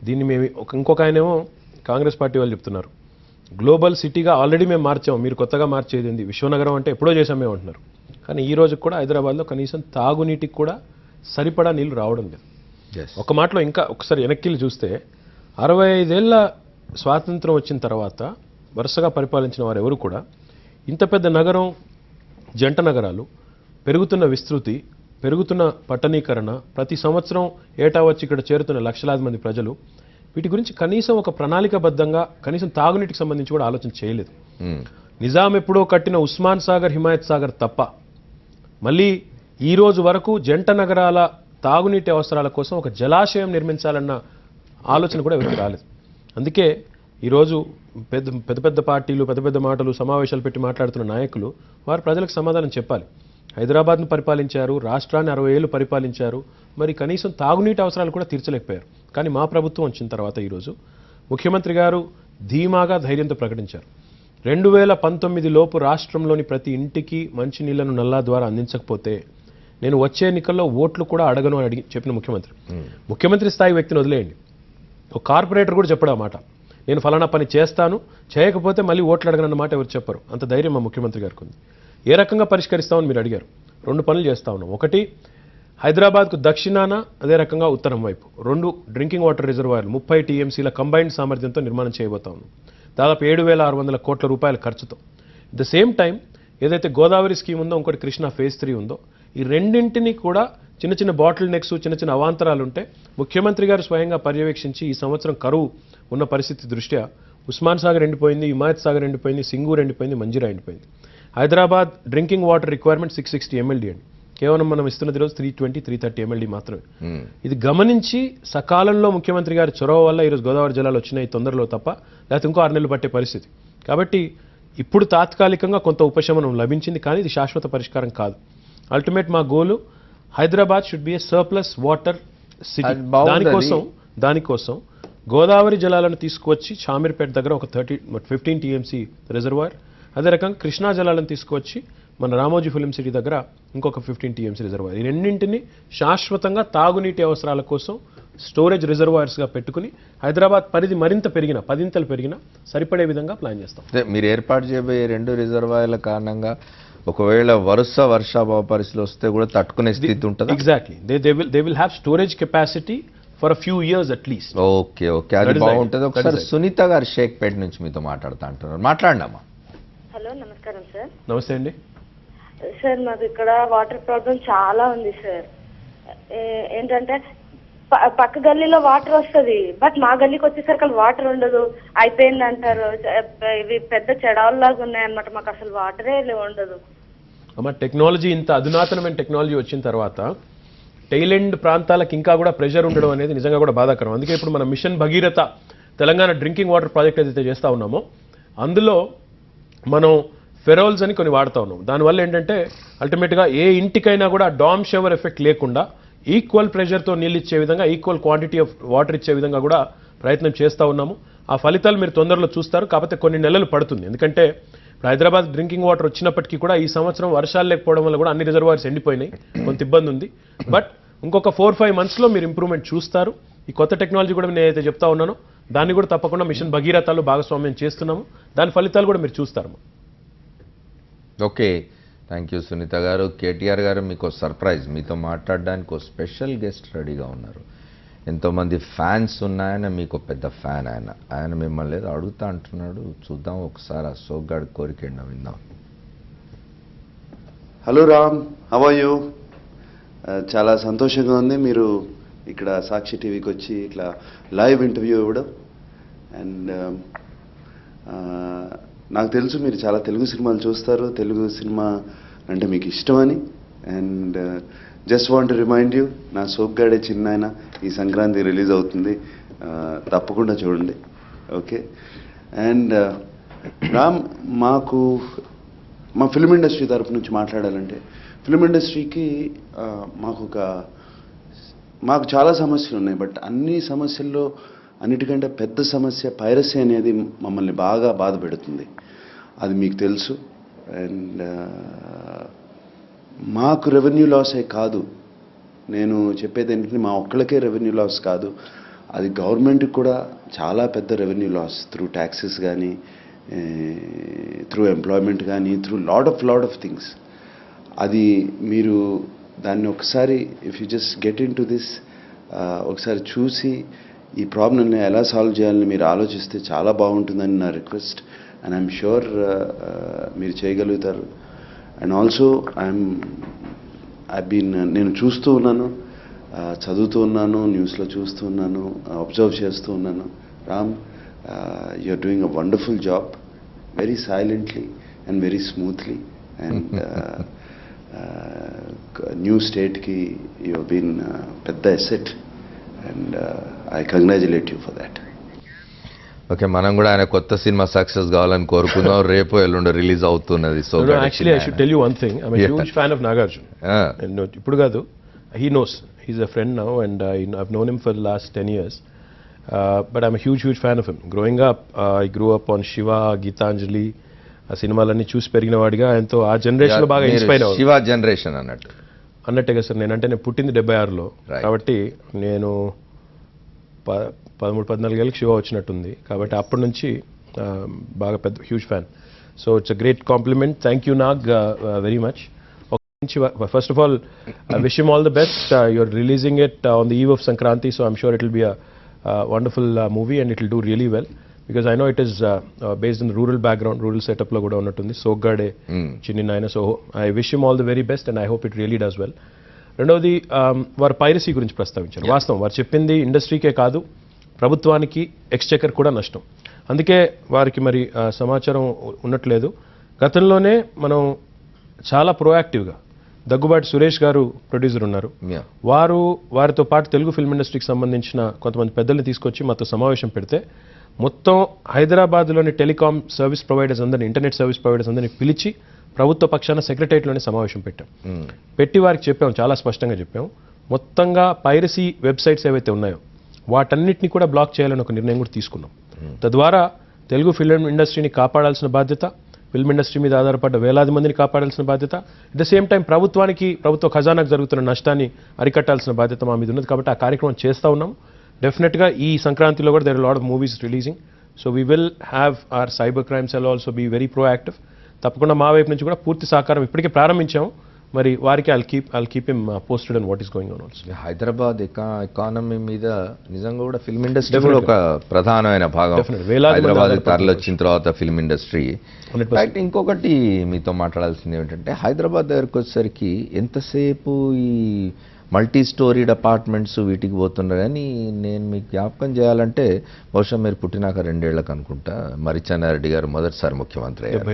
[SPEAKER 2] దీన్ని మేము ఇంకొక ఆయనేమో కాంగ్రెస్ పార్టీ వాళ్ళు చెప్తున్నారు, గ్లోబల్ సిటీగా ఆల్రెడీ మేము మార్చాము, మీరు కొత్తగా మార్చేది ఏంది, విశ్వనగరం అంటే ఎప్పుడో చేసామే అంటున్నారు. కానీ ఈ రోజు కూడా హైదరాబాద్లో కనీసం తాగునీటికి కూడా సరిపడా నీళ్లు రావడం లేదు. ఒక మాటలో ఇంకా ఒకసారి వెనక్కి చూస్తే 65 ఏళ్ల స్వాతంత్రం వచ్చిన తర్వాత వరుసగా పరిపాలించిన వారు ఎవరు కూడా ఇంత పెద్ద నగరం, జంట నగరాలు, పెరుగుతున్న విస్తృతి, పెరుగుతున్న పట్టణీకరణ, ప్రతి సంవత్సరం ఏటా వచ్చి ఇక్కడ చేరుతున్న లక్షలాది మంది ప్రజలు, వీటి గురించి కనీసం ఒక ప్రణాళికాబద్ధంగా కనీసం తాగునీటికి సంబంధించి కూడా ఆలోచన చేయలేదు. నిజాం ఎప్పుడో కట్టిన ఉస్మాన్ సాగర్, హిమాయత్ సాగర్ తప్ప మళ్ళీ ఈ రోజు వరకు జంట నగరాల తాగునీటి అవసరాల కోసం ఒక జలాశయం నిర్మించాలన్న ఆలోచన కూడా ఎవరికి రాలేదు. అందుకే ఈరోజు పెద్ద పెద్ద పార్టీలు, పెద్ద పెద్ద మాటలు, సమావేశాలు పెట్టి మాట్లాడుతున్న నాయకులు వారు ప్రజలకు సమాధానం చెప్పాలి. హైదరాబాద్ను పరిపాలించారు, రాష్ట్రాన్ని 60 ఏళ్ళు పరిపాలించారు, మరి కనీసం తాగునీటి అవసరాలు కూడా తీర్చలేకపోయారు. కానీ మా ప్రభుత్వం వచ్చిన తర్వాత ఈరోజు ముఖ్యమంత్రి గారు ధీమాగా ధైర్యంతో ప్రకటించారు, 2019 లోపు రాష్ట్రంలోని ప్రతి ఇంటికి మంచినీళ్లను నల్లా ద్వారా అందించకపోతే నేను వచ్చే ఎన్నికల్లో ఓట్లు కూడా అడగను అని చెప్పిన ముఖ్యమంత్రి స్థాయి వ్యక్తిని వదిలేయండి, ఒక కార్పొరేటర్ కూడా చెప్పడం మాట, నేను ఫలానా పని చేస్తాను, చేయకపోతే మళ్ళీ ఓట్లు అడగనన్న మాట ఎవరు చెప్పరు. అంత ధైర్యం మా ముఖ్యమంత్రి గారికి ఉంది. ఏ రకంగా పరిష్కరిస్తామని మీరు అడిగారు. 2 పనులు చేస్తా ఉన్నాం. ఒకటి, హైదరాబాద్కు దక్షిణాన అదే రకంగా ఉత్తరం వైపు 2 డ్రింకింగ్ వాటర్ రిజర్వాయర్లు 30 టీఎంసీల కంబైన్డ్ సామర్థ్యంతో నిర్మాణం చేయబోతా ఉన్నాం. దాదాపు 7,600 కోట్ల రూపాయల ఖర్చుతో. ఎట్ ద సేమ్ టైం ఏదైతే గోదావరి స్కీమ్ ఉందో, ఇంకోటి కృష్ణా ఫేజ్ 3 ఉందో, ఈ రెండింటిని కూడా చిన్న చిన్న బాటిల్ నెక్స్, చిన్న చిన్న అవాంతరాలు ఉంటే ముఖ్యమంత్రి గారు స్వయంగా పర్యవేక్షించి ఈ సంవత్సరం కరువు ఉన్న పరిస్థితి దృష్ట్యా ఉస్మాన్ సాగర్ ఎండిపోయింది, హిమాయత్ సాగర్ ఎండిపోయింది, సింగూర్ ఎండిపోయింది, మంజీరా ఎండిపోయింది. Hyderabad drinking water requirement 660 MLD అండి. కేవలం మనం ఇస్తున్నది రోజు 320-330 MLD మాత్రమే. ఇది గమనించి సకాలంలో ముఖ్యమంత్రి గారి చొరవ వల్ల ఈరోజు గోదావరి జలాలు వచ్చినాయి తొందరలో తప్ప, లేకపోతే ఇంకో 6 నెలలు పట్టే పరిస్థితి. కాబట్టి ఇప్పుడు తాత్కాలికంగా కొంత ఉపశమనం లభించింది, కానీ ఇది శాశ్వత పరిష్కారం కాదు. అల్టిమేట్ మా goal Hyderabad should be a surplus water city.
[SPEAKER 1] అది బాగుంది.
[SPEAKER 2] దానికోసం గోదావరి జలాలను తీసుకువచ్చి షామీర్పేట దగ్గర ఒక 15 టీఎంసీ రిజర్వాయర్, అదే రకంగా కృష్ణా జలాలను తీసుకువచ్చి మన రామోజీ ఫిలిం సిటీ దగ్గర ఇంకొక 15 టీఎంసీ రిజర్వాయర్. ఈ రెండింటిని శాశ్వతంగా తాగునీటి అవసరాల కోసం స్టోరేజ్ రిజర్వాయర్స్గా పెట్టుకుని హైదరాబాద్ పరిధి మరింత పెరిగిన 10 పెరిగినా సరిపడే విధంగా ప్లాన్ చేస్తాం.
[SPEAKER 1] మీరు ఏర్పాటు చేయబోయే 2 రిజర్వాయర్ల కారణంగా ఒకవేళ వరుస వర్షాభావ పరిస్థితులు వస్తే కూడా తట్టుకునే స్థితి ఉంటుంది.
[SPEAKER 2] Exactly, they will have storage capacity for a few years at least.
[SPEAKER 1] Okay, అది బాగుంటుంది. ఒకసారి సునీత గారు షేక్పేట నుంచి మీతో మాట్లాడుతూ అంటున్నారు. మాట్లాడినామా?
[SPEAKER 8] హలో, నమస్కారం సార్.
[SPEAKER 2] నమస్తే అండి.
[SPEAKER 8] సార్, మాకు ఇక్కడ వాటర్ ప్రాబ్లం చాలా ఉంది సార్. ఏంటంటే పక్క గల్లీలో వాటర్ వస్తుంది, బట్ మా గల్లీకి వచ్చేసరికి వాటర్ ఉండదు, అయిపోయింది అంటారు. ఇవి పెద్ద చెడాల్లాగా ఉన్నాయన్నమాట, మాకు అసలు వాటరే ఉండదు.
[SPEAKER 2] అమ్మ, టెక్నాలజీ ఇంత అధునాతనమైన టెక్నాలజీ వచ్చిన తర్వాత టైలెండ్ ప్రాంతాలకు ఇంకా కూడా ప్రెషర్ ఉండడం అనేది నిజంగా కూడా బాధాకరం. అందుకే ఇప్పుడు మన mission Bhagiratha Telangana drinking water project ఏదైతే చేస్తూ ఉన్నామో అందులో మనం ఫెరోల్స్ అని కొన్ని వాడుతూ ఉన్నాం. దానివల్ల ఏంటంటే అల్టిమేట్గా ఏ ఇంటికైనా కూడా డామ్ షవర్ ఎఫెక్ట్ లేకుండా ఈక్వల్ ప్రెషర్తో నీళ్ళు ఇచ్చే విధంగా, ఈక్వల్ క్వాంటిటీ ఆఫ్ వాటర్ ఇచ్చే విధంగా కూడా ప్రయత్నం చేస్తూ ఉన్నాము. ఆ ఫలితాలు మీరు తొందరలో చూస్తారు. కాకపోతే కొన్ని నెలలు పడుతుంది, ఎందుకంటే ఇప్పుడు హైదరాబాద్ డ్రింకింగ్ వాటర్ వచ్చినప్పటికీ కూడా ఈ సంవత్సరం వర్షాలు లేకపోవడం వల్ల కూడా అన్ని రిజర్వాయర్స్ ఎండిపోయినాయి, కొంత ఇబ్బంది ఉంది. బట్ ఇంకొక 4-5 monthsలో మీరు ఇంప్రూవ్మెంట్ చూస్తారు. ఈ కొత్త టెక్నాలజీ కూడా నేనైతే చెప్తా ఉన్నానో దాన్ని కూడా తప్పకుండా మిషన్ భగీరథలో భాగస్వామ్యం చేస్తున్నాము. దాని ఫలితాలు కూడా మీరు చూస్తారు.
[SPEAKER 1] ఓకే, థ్యాంక్ యూ సునీత గారు. కేటీఆర్ గారు, మీకు సర్ప్రైజ్, మీతో మాట్లాడడానికి ఒక స్పెషల్ గెస్ట్ రెడీగా ఉన్నారు. ఎంతోమంది ఫ్యాన్స్ ఉన్నాయని, మీకు పెద్ద ఫ్యాన్ ఆయన మిమ్మల్ని ఏదో అడుగుతా అంటున్నాడు. చూద్దాం ఒకసారి. అశోక్ గారి కోరిక విందాం.
[SPEAKER 9] Hello Ram, how are you? చాలా సంతోషంగా ఉంది మీరు ఇక్కడ సాక్షి టీవీకి వచ్చి ఇట్లా లైవ్ ఇంటర్వ్యూ ఇవ్వడం. అండ్ నాకు తెలుసు మీరు చాలా తెలుగు సినిమాలు చూస్తారు, తెలుగు సినిమా అంటే మీకు ఇష్టమని. And just want to remind you, నా సోగ్గాడే చిన్నాయన ఈ సంక్రాంతి రిలీజ్ అవుతుంది, తప్పకుండా చూడండి. ఓకే. అండ్ రామ్, మా ఫిల్మ్ ఇండస్ట్రీ తరపు నుంచి మాట్లాడాలంటే, ఫిల్మ్ ఇండస్ట్రీకి మాకు చాలా సమస్యలు ఉన్నాయి. బట్ అన్ని సమస్యల్లో అన్నిటికంటే పెద్ద సమస్య పైరసీ అనేది మమ్మల్ని బాగా బాధ పెడుతుంది. అది మీకు తెలుసు. అండ్ మాకు రెవెన్యూ లాసే కాదు, నేను చెప్పేది ఏంటంటే మా ఒక్కళ్ళకే రెవెన్యూ లాస్ కాదు, అది గవర్నమెంట్కి కూడా చాలా పెద్ద రెవెన్యూ లాస్ త్రూ ట్యాక్సెస్ కానీ, త్రూ ఎంప్లాయ్మెంట్ కానీ, త్రూ లాట్ ఆఫ్ థింగ్స్. అది మీరు దాన్ని ఒకసారి if you just get in to this, ఒకసారి చూసి ఈ ప్రాబ్లమ్ని ఎలా సాల్వ్ చేయాలని మీరు ఆలోచిస్తే చాలా బాగుంటుందని నా రిక్వెస్ట్. అండ్ ఐఎమ్ షూర్ మీరు చేయగలుగుతారు. అండ్ ఆల్సో నేను చూస్తూ ఉన్నాను, చదువుతూ ఉన్నాను, న్యూస్లో చూస్తూ ఉన్నాను, అబ్జర్వ్ చేస్తూ ఉన్నాను. Ram, you're doing a wonderful job, very silently and very smoothly. And new state ki you have been pedda asset, and I congratulate you for that.
[SPEAKER 1] Okay, మనం కూడా ఆయన కొత్త సినిమా సక్సెస్ కావాలని కోరుకుందాం. రేపు ఎల్లుండి రిలీజ్ అవుతున్నది. So
[SPEAKER 2] actually I should tell you one thing, I'm huge fan of Nagarjuna. ఇప్పుడు కాదు, he knows, he's a friend now, and I've known him for the last 10 years. But I'm a huge fan of him. Growing up, I grew up on Shiva, Geetanjali, ఆ సినిమాలన్నీ చూసి పెరిగిన వాడిగా ఆయనతో ఆ జనరేషన్లో బాగా ఇన్స్పైర్ అవ్వాలి.
[SPEAKER 1] శివ జనరేషన్
[SPEAKER 2] అన్నట్టే కదా సార్. నేనంటే నేను పుట్టింది 76లో, కాబట్టి నేను 13-14 ఏళ్ళకి శివ వచ్చినట్టుంది. కాబట్టి అప్పటి నుంచి బాగా పెద్ద huge fan. So it's a great compliment. Thank you Nag very much. First of all, I wish him all the best. You're releasing it on the eve of Sankranti, so I'm sure it will be a wonderful movie and it will do really well. Because I know it is based in the rural background, rural setup lo kuda unnatunndi. Sogade, Chinni Naina. So I wish him all the very best and I hope it really does well. రెండవది వారు piracy గురించి ప్రస్తావించారు. వాస్తవం వారు చెప్పింది ఇండస్ట్రీకే కాదు ప్రభుత్వానికి Exchequer కూడా నష్టం. అందుకే వారికి మరి సమాచారం ఉన్నట్లేదు. గతంలోనే మనం చాలా ప్రోయాక్టివ్గా దగ్గుబాటి సురేష్ గారు ప్రొడ్యూసర్ ఉన్నారు, వారితో పాటు తెలుగు ఫిల్మ్ ఇండస్ట్రీకి సంబంధించిన కొంతమంది పెద్దల్ని తీసుకొచ్చి మాతో సమావేశం పెడితే మొత్తం హైదరాబాద్లోని టెలికాం సర్వీస్ ప్రొవైడర్స్ అందరినీ, ఇంటర్నెట్ సర్వీస్ ప్రొవైడర్స్ అందరినీ పిలిచి ప్రభుత్వ పక్షాన సెక్రటరియట్లోనే సమావేశం పెట్టాం. పెట్టి వారికి చెప్పాం, చాలా స్పష్టంగా చెప్పాం, మొత్తంగా పైరసీ వెబ్సైట్స్ ఏవైతే ఉన్నాయో వాటన్నిటిని కూడా బ్లాక్ చేయాలని ఒక నిర్ణయం కూడా తీసుకున్నాం. తద్వారా తెలుగు ఫిల్మ్ ఇండస్ట్రీని కాపాడాల్సిన బాధ్యత, ఫిల్మ్ ఇండస్ట్రీ మీద ఆధారపడ్డ వేలాది మందిని కాపాడాల్సిన బాధ్యత, అట్ ద సేమ్ టైం ప్రభుత్వ ఖజానాకు జరుగుతున్న నష్టాన్ని అరికట్టాల్సిన బాధ్యత మా మీద ఉన్నది. కాబట్టి ఆ కార్యక్రమం చేస్తూ ఉన్నాం. డెఫినెట్గా ఈ సంక్రాంతిలో కూడా there are lot of movies releasing. So we will have our cyber crime cell also be very proactive. తప్పకుండా మా వైపు నుంచి కూడా పూర్తి సహకారం ఇప్పటికే ప్రారంభించాము. మరి వారికి I'll keep him posted on what is going on also.
[SPEAKER 1] Hyderabad economy మీద నిజంగా కూడా ఫిల్మ్ ఇండస్ట్రీ కూడా ఒక ప్రధానమైన భాగం. హైదరాబాద్ తరలి వచ్చిన తర్వాత ఫిల్మ్ ఇండస్ట్రీ. ఇంకొకటి మీతో మాట్లాడాల్సింది ఏమిటంటే, హైదరాబాద్ దగ్గరకు వచ్చేసరికి ఎంతసేపు ఈ మల్టీ స్టోరీడ్ అపార్ట్మెంట్స్ వీటికి పోతున్నారు. కానీ నేను మీకు జ్ఞాపకం చేయాలంటే, బహుశా మీరు పుట్టినాక 2 ఏళ్ళకు అనుకుంటా, మరి చెన్నారెడ్డి గారు మొదటిసారి ముఖ్యమంత్రి అయ్యారు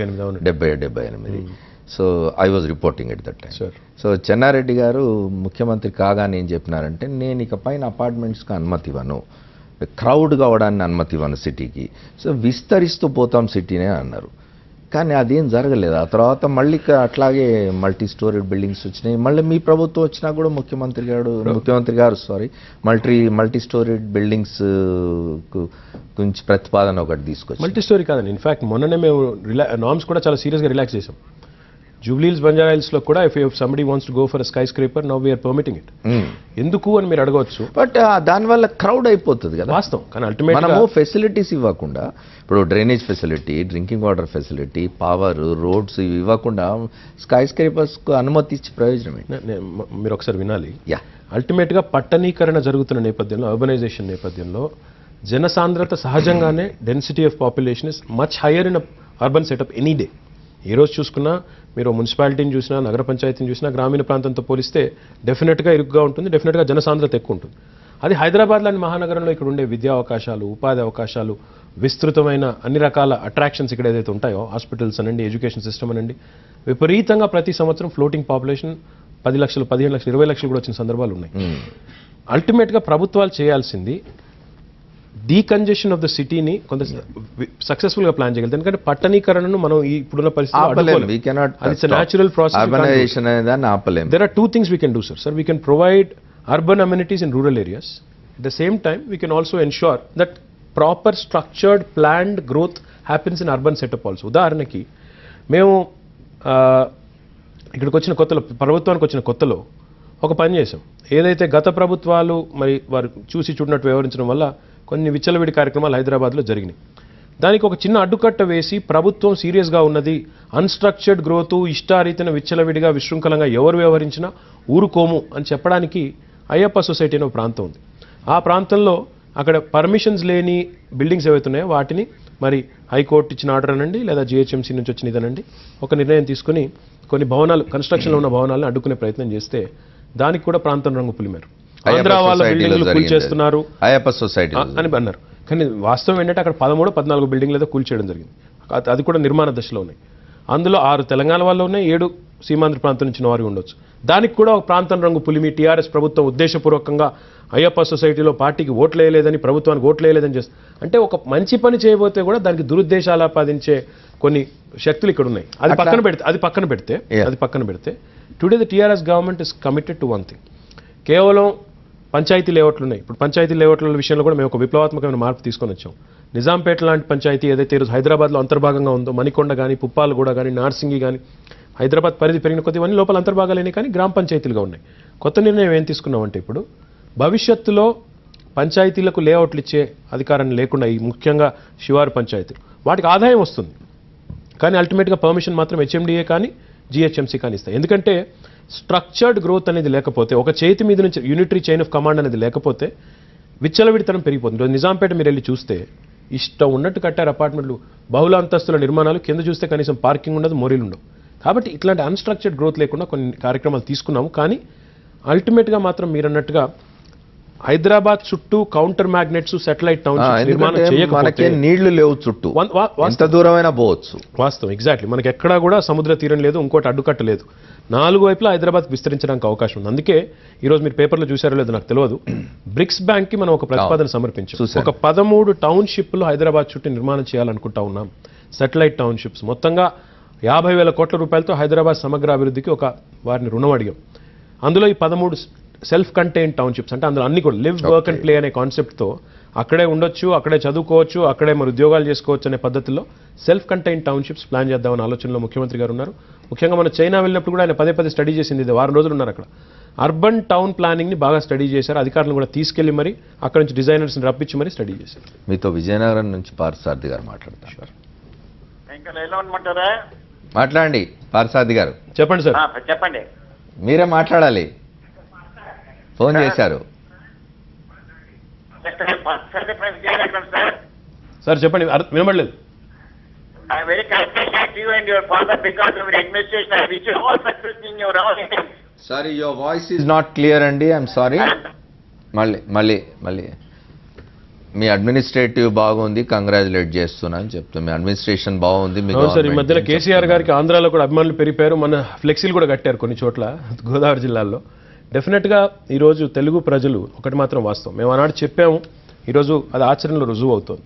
[SPEAKER 1] 78. So I was reporting at that time. So Chenna Reddy గారు ముఖ్యమంత్రి కాగానే ఏం చెప్పినారంటే, నేను ఇక పైన అపార్ట్మెంట్స్కి అనుమతి ఇవ్వను, క్రౌడ్ కావడాన్ని అనుమతి ఇవ్వను సిటీకి, సో విస్తరిస్తూ పోతాం సిటీనే అన్నారు. కానీ అదేం జరగలేదు. ఆ తర్వాత మళ్ళీ అట్లాగే మల్టీ స్టోరీడ్ బిల్డింగ్స్ వచ్చినాయి. మళ్ళీ మీ ప్రభుత్వం వచ్చినా కూడా ముఖ్యమంత్రి గారు మల్టీ స్టోరీడ్ బిల్డింగ్స్ గురించి ప్రతిపాదన ఒకటి తీసుకొచ్చి,
[SPEAKER 2] మల్టీ స్టోరీ కాదండి, ఇన్ఫాక్ట్ మొన్ననే మేము నార్మ్స్ కూడా చాలా సీరియస్గా రిలాక్స్ చేసాం. జూబ్లీహిల్స్ బంజారా హిల్స్ లో కూడా if somebody wants to go for skyscraper now we're permitting it. ఎందుకు అని మీరు అడగవచ్చు.
[SPEAKER 1] బట్ దానివల్ల క్రౌడ్ అయిపోతుంది కదా.
[SPEAKER 2] వాస్తవం. కానీ అల్టిమేట్
[SPEAKER 1] మనము ఫెసిలిటీస్ ఇవ్వకుండా, ఇప్పుడు drainage facility, drinking water facility, power, roads ఇవ్వకుండా స్కై స్క్రేపర్స్ కు అనుమతి ఇచ్చే ప్రయోజనం ఏంటి?
[SPEAKER 2] మీరు ఒకసారి వినాలి. అల్టిమేట్ గా పట్టణీకరణ జరుగుతున్న నేపథ్యంలో, అర్బనైజేషన్ నేపథ్యంలో జనసాంద్రత సహజంగానే, density of population is much higher in urban setup any day. ఏ రోజు చూసుకున్నా, మీరు మున్సిపాలిటీని చూసినా, నగర పంచాయతీని చూసినా, గ్రామీణ ప్రాంతంతో పోలిస్తే డెఫినెట్గా ఇరుగ్గా ఉంటుంది, డెఫినెట్గా జనసాంద్రత ఎక్కువ ఉంటుంది. అది హైదరాబాద్ లాంటి మహానగరంలో ఇక్కడ ఉండే విద్యా అవకాశాలు, ఉపాధి అవకాశాలు, విస్తృతమైన అన్ని రకాల అట్రాక్షన్స్ ఇక్కడ ఏదైతే ఉంటాయో, హాస్పిటల్స్ అనండి, ఎడ్యుకేషన్ సిస్టమ్ అనండి, విపరీతంగా ప్రతి సంవత్సరం ఫ్లోటింగ్ పాపులేషన్ 10 లక్షలు, 15 లక్షలు, 20 లక్షలు కూడా వచ్చిన సందర్భాలు ఉన్నాయి. అల్టిమేట్గా ప్రభుత్వాలు చేయాల్సింది డీకంజెషన్ ఆఫ్ ద సిటీని కొంత సక్సెస్ఫుల్ గా ప్లాన్ చేయగలుగుతాం. ఎందుకంటే పట్టణీకరణను మనం ఇప్పుడున్న పరిస్థితి, there are 2 things we can do, sir. We can provide urban amenities in rural areas. At the same time, we can also ensure that proper structured planned growth happens in urban setup also. ఉదాహరణకి మేము ఇక్కడికి వచ్చిన కొత్తలో, ప్రభుత్వానికి వచ్చిన కొత్తలో ఒక పని చేసాం. ఏదైతే గత ప్రభుత్వాలు మరి వారు చూసి చూడనట్టు వ్యవహరించడం వల్ల కొన్ని విచ్చలవిడి కార్యక్రమాలు హైదరాబాద్లో జరిగినాయి. దానికి ఒక చిన్న అడ్డుకట్ట వేసి ప్రభుత్వం సీరియస్గా ఉన్నది, అన్స్ట్రక్చర్డ్ గ్రోత్, ఇష్టారీతిన విచ్చలవిడిగా విశృంఖలంగా ఎవరు వ్యవహరించినా ఊరుకోము అని చెప్పడానికి అయ్యప్ప సొసైటీ అనే ఒక ప్రాంతం ఉంది. ఆ ప్రాంతంలో అక్కడ పర్మిషన్స్ లేని బిల్డింగ్స్ ఏవైతే ఉన్నాయో వాటిని మరి హైకోర్టు ఇచ్చిన ఆర్డర్ అనండి, లేదా జిహెచ్ఎంసీ నుంచి వచ్చిన ఇదనండి, ఒక నిర్ణయం తీసుకుని కొన్ని భవనాలు, కన్స్ట్రక్షన్లో ఉన్న భవనాలను అడ్డుకునే ప్రయత్నం చేస్తే దానికి కూడా ప్రాంతం రంగు పులిమారు. ఆంధ్ర వాళ్ళ బిల్డింగ్లు కూల్చేస్తున్నారు
[SPEAKER 1] అయ్యప్ప సొసైటీ
[SPEAKER 2] అని అన్నారు. కానీ వాస్తవం ఏంటంటే అక్కడ 13-14 బిల్డింగ్లు ఏదో కూల్చేయడం జరిగింది. అది కూడా నిర్మాణ దశలో ఉన్నాయి. అందులో 6 తెలంగాణ వాళ్ళు ఉన్నాయి, 7 సీమాంధ్ర ప్రాంతం నుంచి వారు ఉండొచ్చు. దానికి కూడా ఒక ప్రాంతం రంగు పులిమి టీఆర్ఎస్ ప్రభుత్వం ఉద్దేశపూర్వకంగా అయ్యప్ప సొసైటీలో పార్టీకి ఓట్లు వేయలేదని, ప్రభుత్వానికి ఓట్లు వేయలేదని చేస్తారు. అంటే ఒక మంచి పని చేయబోతే కూడా దానికి దురుద్దేశాలు ఆపాదించే కొన్ని శక్తులు ఇక్కడ ఉన్నాయి. అది పక్కన పెడితే today the TRS government is committed to one thing. కేవలం పంచాయతీ లేఅవుట్లు ఉన్నాయి. ఇప్పుడు పంచాయతీ లేఅవుట్ల విషయంలో కూడా మేము ఒక విప్లవాత్మకమైన మార్పు తీసుకొని వచ్చాం. నిజాంపేట లాంటి పంచాయతీ ఏదైతే ఈరోజు హైదరాబాద్లో అంతర్భాగంగా ఉందో, మణికొండ కానీ, పుప్పాలగూడ కానీ, నార్సింగి కానీ, హైదరాబాద్ పరిధి పెరిగిన కొద్ది ఇవన్నీ లోపల అంతర్భాగాలేని కానీ గ్రామ పంచాయతీలుగా ఉన్నాయి. కొత్త నిర్ణయం ఏం తీసుకున్నామంటే, ఇప్పుడు భవిష్యత్తులో పంచాయతీలకు లేఅవుట్లు ఇచ్చే అధికారాన్ని లేకుండా, ఈ ముఖ్యంగా శివారు పంచాయతీలు, వాటికి ఆదాయం వస్తుంది కానీ అల్టిమేట్గా పర్మిషన్ మాత్రం హెచ్ఎండిఏ కానీ జిహెచ్ఎంసీ కానీ ఇస్తాయి. ఎందుకంటే స్ట్రక్చర్డ్ గ్రోత్ అనేది లేకపోతే, ఒక చేతి మీద నుంచి యూనిటరీ చైన్ ఆఫ్ కమాండ్ అనేది లేకపోతే విచ్చలవిడితనం పెరిగిపోతుంది. నిజాంపేట మీరు వెళ్ళి చూస్తే ఇష్టం ఉన్నట్టు కట్టారు అపార్ట్మెంట్లు, బహుళ అంతస్తుల నిర్మాణాలు, కింద చూస్తే కనీసం పార్కింగ్ ఉండదు, మోరీలు ఉండవు. కాబట్టి ఇట్లాంటి అన్స్ట్రక్చర్డ్ గ్రోత్ లేకుండా కొన్ని కార్యక్రమాలు తీసుకున్నాము. కానీ అల్టిమేట్గా మాత్రం మీరు అన్నట్టుగా హైదరాబాద్ చుట్టూ కౌంటర్ మ్యాగ్నెట్స్, సెటిలైట్ టౌన్షిప్స్ నిర్మాణం చేయకపోతే
[SPEAKER 1] నీళ్లు లేవు చుట్టూ, ఎంత దూరమైనా పోవచ్చు.
[SPEAKER 2] వాస్తవం, ఎగ్జాక్ట్లీ. మనకి ఎక్కడా కూడా సముద్ర తీరం లేదు, ఇంకోటి అడ్డుకట్ట లేదు. 4 వైపులా హైదరాబాద్ విస్తరించడానికి అవకాశం ఉంది. అందుకే ఈరోజు మీరు పేపర్లో చూసారో లేదో నాకు తెలియదు, బ్రిక్స్ బ్యాంక్కి మనం ఒక ప్రతిపాదన సమర్పించాం. ఒక 13 టౌన్షిప్లు హైదరాబాద్ చుట్టూ నిర్మాణం చేయాలనుకుంటా ఉన్నాం, సెటిలైట్ టౌన్షిప్స్. మొత్తంగా 50,000 కోట్ల రూపాయలతో హైదరాబాద్ సమగ్ర అభివృద్ధికి వారిని రుణం అడిగాం. అందులో ఈ 13 సెల్ఫ్ కంటైన్ టౌన్షిప్స్, అంటే అందులో అన్ని కూడా లివ్, వర్క్ అండ్ ప్లే అనే కాన్సెప్ట్తో అక్కడే ఉండొచ్చు, అక్కడే చదువుకోవచ్చు, అక్కడే మరి ఉద్యోగాలు చేసుకోవచ్చు అనే పద్ధతిలో సెల్ఫ్ కంటైన్ టౌన్షిప్స్ ప్లాన్ చేద్దామనే ఆలోచనలో ముఖ్యమంత్రి గారు ఉన్నారు. ముఖ్యంగా మన చైనా వెళ్ళినప్పుడు కూడా ఆయన పదే స్టడీ చేసింది. ఇది 6 రోజులు ఉన్నారు అక్కడ. అర్బన్ టౌన్ ప్లానింగ్ని బాగా స్టడీ చేశారు. అధికారులను కూడా తీసుకెళ్లి మరి అక్కడ నుంచి డిజైనర్స్ని రప్పించి మరి స్టడీ చేశారు.
[SPEAKER 1] మీతో విజయనగరం నుంచి పార్థసారథి గారు మాట్లాడతారు. మాట్లాడండి పార్థసారథి గారు.
[SPEAKER 2] చెప్పండి సార్.
[SPEAKER 7] చెప్పండి.
[SPEAKER 1] మీరే మాట్లాడాలి, ఫోన్ చేశారు.
[SPEAKER 2] సార్ చెప్పండి, వినబడలేదు.
[SPEAKER 7] I'm very congratulated to you and your father because of your administration. I wish you all success in your own.
[SPEAKER 1] Sorry, your voice is not clear అండి, ఐఎమ్ సారీ. మళ్ళీ మీ administrative బాగుంది, congratulate చేస్తున్నా అని చెప్తాను. మీ administration బాగుంది.
[SPEAKER 2] Sir, ఈ మధ్యలో కేసీఆర్ గారికి ఆంధ్రాలో కూడా అభిమానులు పెరిగిపోయారు. మన ఫ్లెక్సీలు కూడా కట్టారు కొన్ని చోట్ల గోదావరి జిల్లాల్లో. డెఫినెట్గా ఈరోజు తెలుగు ప్రజలు ఒకటి మాత్రం వాస్తవం, మేము ఆనాడు చెప్పాము, ఈరోజు అది ఆచరణలో రుజువు అవుతుంది.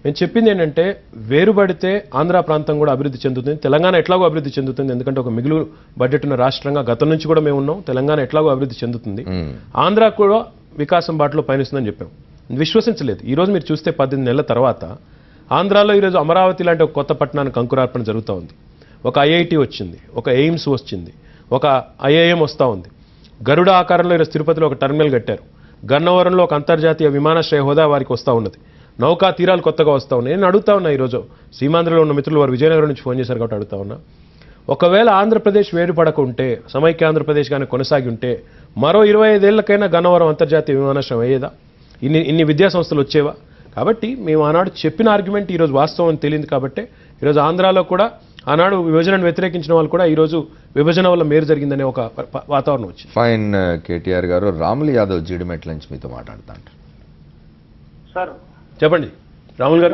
[SPEAKER 2] నేను చెప్పింది ఏంటంటే, వేరుపడితే ఆంధ్ర ప్రాంతం కూడా అభివృద్ధి చెందుతుంది, తెలంగాణ ఎట్లాగో అభివృద్ధి చెందుతుంది. ఎందుకంటే ఒక మిగులు బడ్జెట్ ఉన్న రాష్ట్రంగా గతం నుంచి కూడా మేము ఉన్నాం. తెలంగాణ ఎట్లాగో అభివృద్ధి చెందుతుంది, ఆంధ్ర కూడా వికాసం బాటలో పయనిస్తుందని చెప్పాం. విశ్వసించలేదు. ఈరోజు మీరు చూస్తే 18 నెలల తర్వాత ఆంధ్రాలో ఈరోజు అమరావతి లాంటి ఒక కొత్త పట్టణానికి అంకురార్పణ జరుగుతూ ఉంది. ఒక ఐఐటి వచ్చింది, ఒక ఎయిమ్స్ వచ్చింది, ఒక ఐఐఎం వస్తూ ఉంది. గరుడ ఆకారంలో ఈరోజు తిరుపతిలో ఒక టెర్మినల్ కట్టారు. గన్నవరంలో ఒక అంతర్జాతీయ విమానాశ్రయ హోదా వారికి వస్తూ ఉన్నది. నౌకా తీరాలు కొత్తగా వస్తూ ఉన్నాయి. నేను అడుగుతా ఉన్నా, ఈరోజు సీమాంధ్రలో ఉన్న మిత్రులు వారు విజయనగరం నుంచి ఫోన్ చేశారు కాబట్టి అడుగుతా ఉన్నా, ఒకవేళ ఆంధ్రప్రదేశ్ వేరుపడకుంటే, సమైక్య ఆంధ్రప్రదేశ్ కానీ కొనసాగి ఉంటే మరో 25 ఏళ్లకైనా గన్నవరం అంతర్జాతీయ విమానాశ్రయం అయ్యేదా? ఇన్ని విద్యా సంస్థలు వచ్చేవా? కాబట్టి మేము ఆనాడు చెప్పిన ఆర్గ్యుమెంట్ ఈరోజు వాస్తవం అని తెలియదు. కాబట్టి ఈరోజు ఆంధ్రాలో కూడా ఆనాడు విభజనను వ్యతిరేకించిన వాళ్ళు కూడా ఈరోజు విభజన వల్ల మేలు జరిగిందనే ఒక వాతావరణం వచ్చింది.
[SPEAKER 1] ఫైన్. కేటీఆర్ గారు, రాములు యాదవ్ జీడిమెట్ల నుంచి మీతో మాట్లాడుతాంటారు.
[SPEAKER 7] సార్
[SPEAKER 2] చెప్పండి రాములు గారు.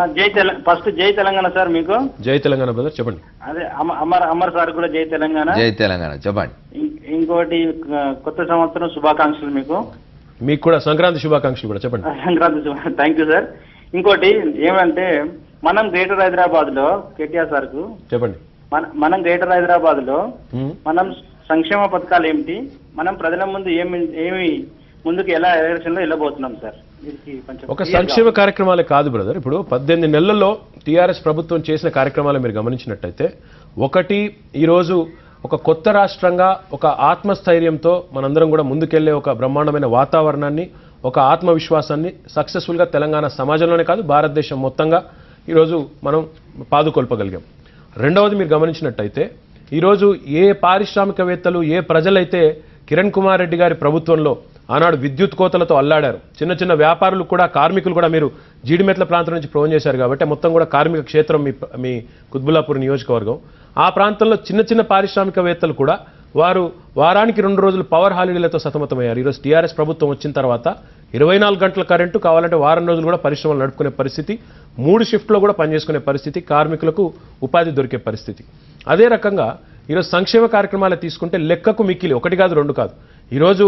[SPEAKER 7] ఫస్ట్ జై తెలంగాణ సార్. మీకు
[SPEAKER 2] జై తెలంగాణ బ్రదర్, చెప్పండి.
[SPEAKER 7] అదే అమర్ సార్ కూడా జై తెలంగాణ.
[SPEAKER 1] జై తెలంగాణ, చెప్పండి.
[SPEAKER 7] ఇంకోటి కొత్త సంవత్సరం శుభాకాంక్షలు మీకు.
[SPEAKER 2] మీకు కూడా సంక్రాంతి శుభాకాంక్షలు కూడా చెప్పండి.
[SPEAKER 7] Sankranti thank you sir. ఇంకోటి ఏమంటే, మనం గ్రేటర్ హైదరాబాద్ లో కేటీఆర్ సార్ కు
[SPEAKER 2] చెప్పండి,
[SPEAKER 7] మనం గ్రేటర్ హైదరాబాద్ లో మనం సంక్షేమ పథకాలు ఏమిటి, మనం ప్రజల ముందు ఏమి ముందుకు ఎలా ఎలక్షన్ లో వెళ్ళబోతున్నాం సార్?
[SPEAKER 2] ఒక సంక్షేమ కార్యక్రమాలే కాదు బ్రదర్. ఇప్పుడు 18 నెలల్లో టీఆర్ఎస్ ప్రభుత్వం చేసిన కార్యక్రమాలు మీరు గమనించినట్టయితే, ఒకటి ఈరోజు ఒక కొత్త రాష్ట్రంగా ఒక ఆత్మస్థైర్యంతో మనందరం కూడా ముందుకెళ్లే ఒక బ్రహ్మాండమైన వాతావరణాన్ని, ఒక ఆత్మవిశ్వాసాన్ని సక్సెస్ఫుల్గా తెలంగాణ సమాజంలోనే కాదు భారతదేశం మొత్తంగా ఈరోజు మనం పాదుకొల్పగలిగాం. రెండవది మీరు గమనించినట్టయితే, ఈరోజు ఏ పారిశ్రామికవేత్తలు, ఏ ప్రజలైతే కిరణ్ కుమార్ రెడ్డి గారి ప్రభుత్వంలో ఆనాడు విద్యుత్ కోతలతో అల్లాడారు, చిన్న వ్యాపారులు కూడా, కార్మికులు కూడా, మీరు జీడిమెట్ల ప్రాంతం నుంచి ఫోన్ చేశారు కాబట్టి మొత్తం కూడా కార్మిక క్షేత్రం మీ కుత్బుల్లాపూర్ నియోజకవర్గం. ఆ ప్రాంతంలో చిన్న పారిశ్రామికవేత్తలు కూడా వారు వారానికి 2 రోజులు పవర్ హాలిడేలతో సతమతమయ్యారు. ఈరోజు టీఆర్ఎస్ ప్రభుత్వం వచ్చిన తర్వాత 24 గంటల కరెంటు, కావాలంటే వారం రోజులు కూడా పరిశ్రమలు నడుపుకునే పరిస్థితి, 3 షిఫ్ట్లో కూడా పనిచేసుకునే పరిస్థితి, కార్మికులకు ఉపాధి దొరికే పరిస్థితి. అదే రకంగా ఈరోజు సంక్షేమ కార్యక్రమాలు తీసుకుంటే లెక్కకు మిక్కిలి, 1 కాదు 2 కాదు. ఈరోజు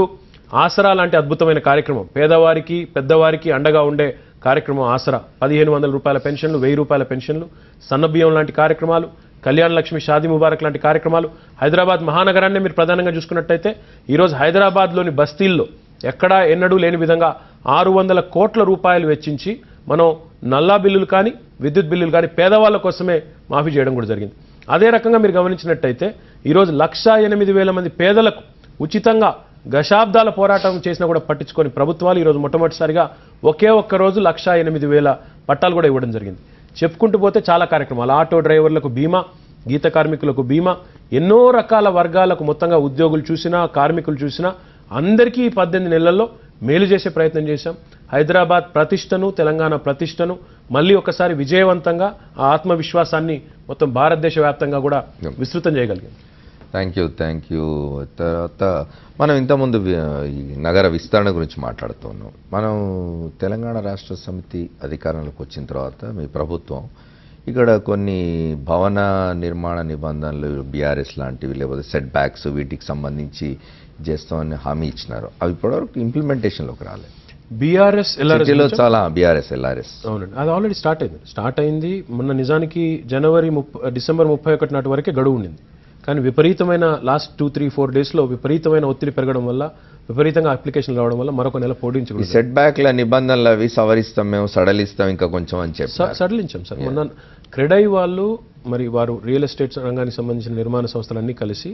[SPEAKER 2] ఆసరా లాంటి అద్భుతమైన కార్యక్రమం, పేదవారికి పెద్దవారికి అండగా ఉండే కార్యక్రమం ఆసరా, 1500 రూపాయల పెన్షన్లు, 1000 రూపాయల పెన్షన్లు, సన్నబియ్యం లాంటి కార్యక్రమాలు, కళ్యాణ లక్ష్మి, షాదీ ముబారక్ లాంటి కార్యక్రమాలు. హైదరాబాద్ మహానగరాన్ని మీరు ప్రధానంగా చూసుకున్నట్టయితే ఈరోజు హైదరాబాద్లోని బస్తీల్లో ఎక్కడా ఎన్నడూ లేని విధంగా 600 కోట్ల రూపాయలు వెచ్చించి మనం నల్లా బిల్లులు కానీ విద్యుత్ బిల్లులు కానీ పేదవాళ్ళ కోసమే మాఫీ చేయడం కూడా జరిగింది. అదే రకంగా మీరు గమనించినట్టయితే ఈరోజు 1,08,000 మంది పేదలకు ఉచితంగా దశాబ్దాల పోరాటం చేసినా కూడా పట్టించుకొని ప్రభుత్వాలు ఈరోజు మొట్టమొదటిసారిగా ఒకే ఒక్క రోజు 1,08,000 పట్టాలు కూడా ఇవ్వడం జరిగింది. చెప్పుకుంటూ పోతే చాలా కార్యక్రమాలు, ఆటో డ్రైవర్లకు బీమా, గీత కార్మికులకు బీమా, ఎన్నో రకాల వర్గాలకు మొత్తంగా ఉద్యోగులు చూసినా కార్మికులు చూసినా అందరికీ ఈ 18 నెలల్లో మేలు చేసే ప్రయత్నం చేశాం. హైదరాబాద్ ప్రతిష్టను, తెలంగాణ ప్రతిష్టను మళ్ళీ ఒకసారి విజయవంతంగా ఆ ఆత్మవిశ్వాసాన్ని మొత్తం భారతదేశ వ్యాప్తంగా కూడా విస్తృతం చేయగలిగాం.
[SPEAKER 1] Thank you. తర్వాత మనం ఇంతకుముందు ఈ నగర విస్తరణ గురించి మాట్లాడుతూ ఉన్నాం. మనం తెలంగాణ రాష్ట్ర సమితి అధికారంలోకి వచ్చిన తర్వాత మీ ప్రభుత్వం ఇక్కడ కొన్ని భవన నిర్మాణ నిబంధనలు బీఆర్ఎస్ లాంటివి లేకపోతే సెట్ బ్యాక్స్ వీటికి సంబంధించి చేస్తామని హామీ ఇచ్చినారు. అవి ఇప్పటివరకు ఇంప్లిమెంటేషన్లోకి రాలేదు.
[SPEAKER 2] బీఆర్ఎస్
[SPEAKER 1] సిటీలో చాలా బీఆర్ఎస్ ఎల్ఆర్ఎస్
[SPEAKER 2] అవునండి, అది ఆల్రెడీ స్టార్ట్ అయింది. మొన్న నిజానికి డిసెంబర్ 31 నాటి వరకే గడువు ఉండింది. కానీ విపరీతమైన లాస్ట్ 2-3-4 డేస్లో విపరీతమైన ఒత్తిడి పెరగడం వల్ల, విపరీతంగా అప్లికేషన్లు రావడం వల్ల మరొక నెల పొడిగించుకుంటాం.
[SPEAKER 1] సెట్ బ్యాక్ల నిబంధనలు అవి సవరిస్తాం, మేము సడలిస్తాం ఇంకా కొంచెం అని చెప్పి
[SPEAKER 2] సడలించాం సార్. మొన్న క్రెడై వాళ్ళు మరి వారు రియల్ ఎస్టేట్ రంగానికి సంబంధించిన నిర్మాణ సంస్థలన్నీ కలిసి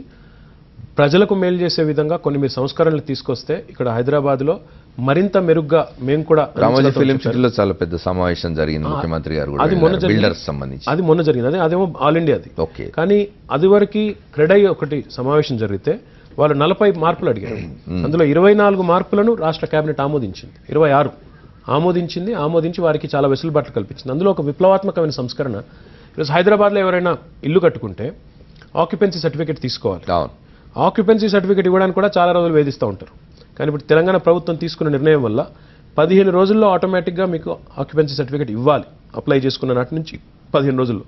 [SPEAKER 2] ప్రజలకు మేలు చేసే విధంగా కొన్ని మీరు సంస్కరణలు తీసుకొస్తే ఇక్కడ హైదరాబాద్లో మరింత మెరుగ్గా మేము కూడా
[SPEAKER 1] రామోజీ ఫిలిం సిటీలో చాలా పెద్ద సమావేశం జరిగింది. ముఖ్యమంత్రి గారు
[SPEAKER 2] అది మొన్న
[SPEAKER 1] బిల్డర్స్ సంబంధించి
[SPEAKER 2] అది మొన్న జరిగింది. అదేమో ఆల్ ఇండియాది.
[SPEAKER 1] ఓకే.
[SPEAKER 2] కానీ అది వరకు క్రెడై ఒకటి సమావేశం జరిగితే వాళ్ళు 40 మార్పులు అడిగారు. అందులో 24 మార్పులను రాష్ట్ర కేబినెట్ ఆమోదించింది. 26 ఆమోదించి వారికి చాలా వెసులుబాట్లు కల్పించింది. అందులో ఒక విప్లవాత్మకమైన సంస్కరణ, ఈరోజు హైదరాబాద్లో ఎవరైనా ఇల్లు కట్టుకుంటే ఆక్యుపెన్సీ సర్టిఫికేట్ తీసుకోవాలి. ఆక్యుపెన్సీ సర్టిఫికేట్ ఇవ్వడానికి కూడా చాలా రోజులు వేధిస్తూ ఉంటారు. కానీ ఇప్పుడు తెలంగాణ ప్రభుత్వం తీసుకున్న నిర్ణయం వల్ల 15 రోజుల్లో ఆటోమేటిక్గా మీకు ఆక్యుపెన్సీ సర్టిఫికేట్ ఇవ్వాలి. అప్లై చేసుకున్న నాటి నుంచి 15 రోజుల్లో.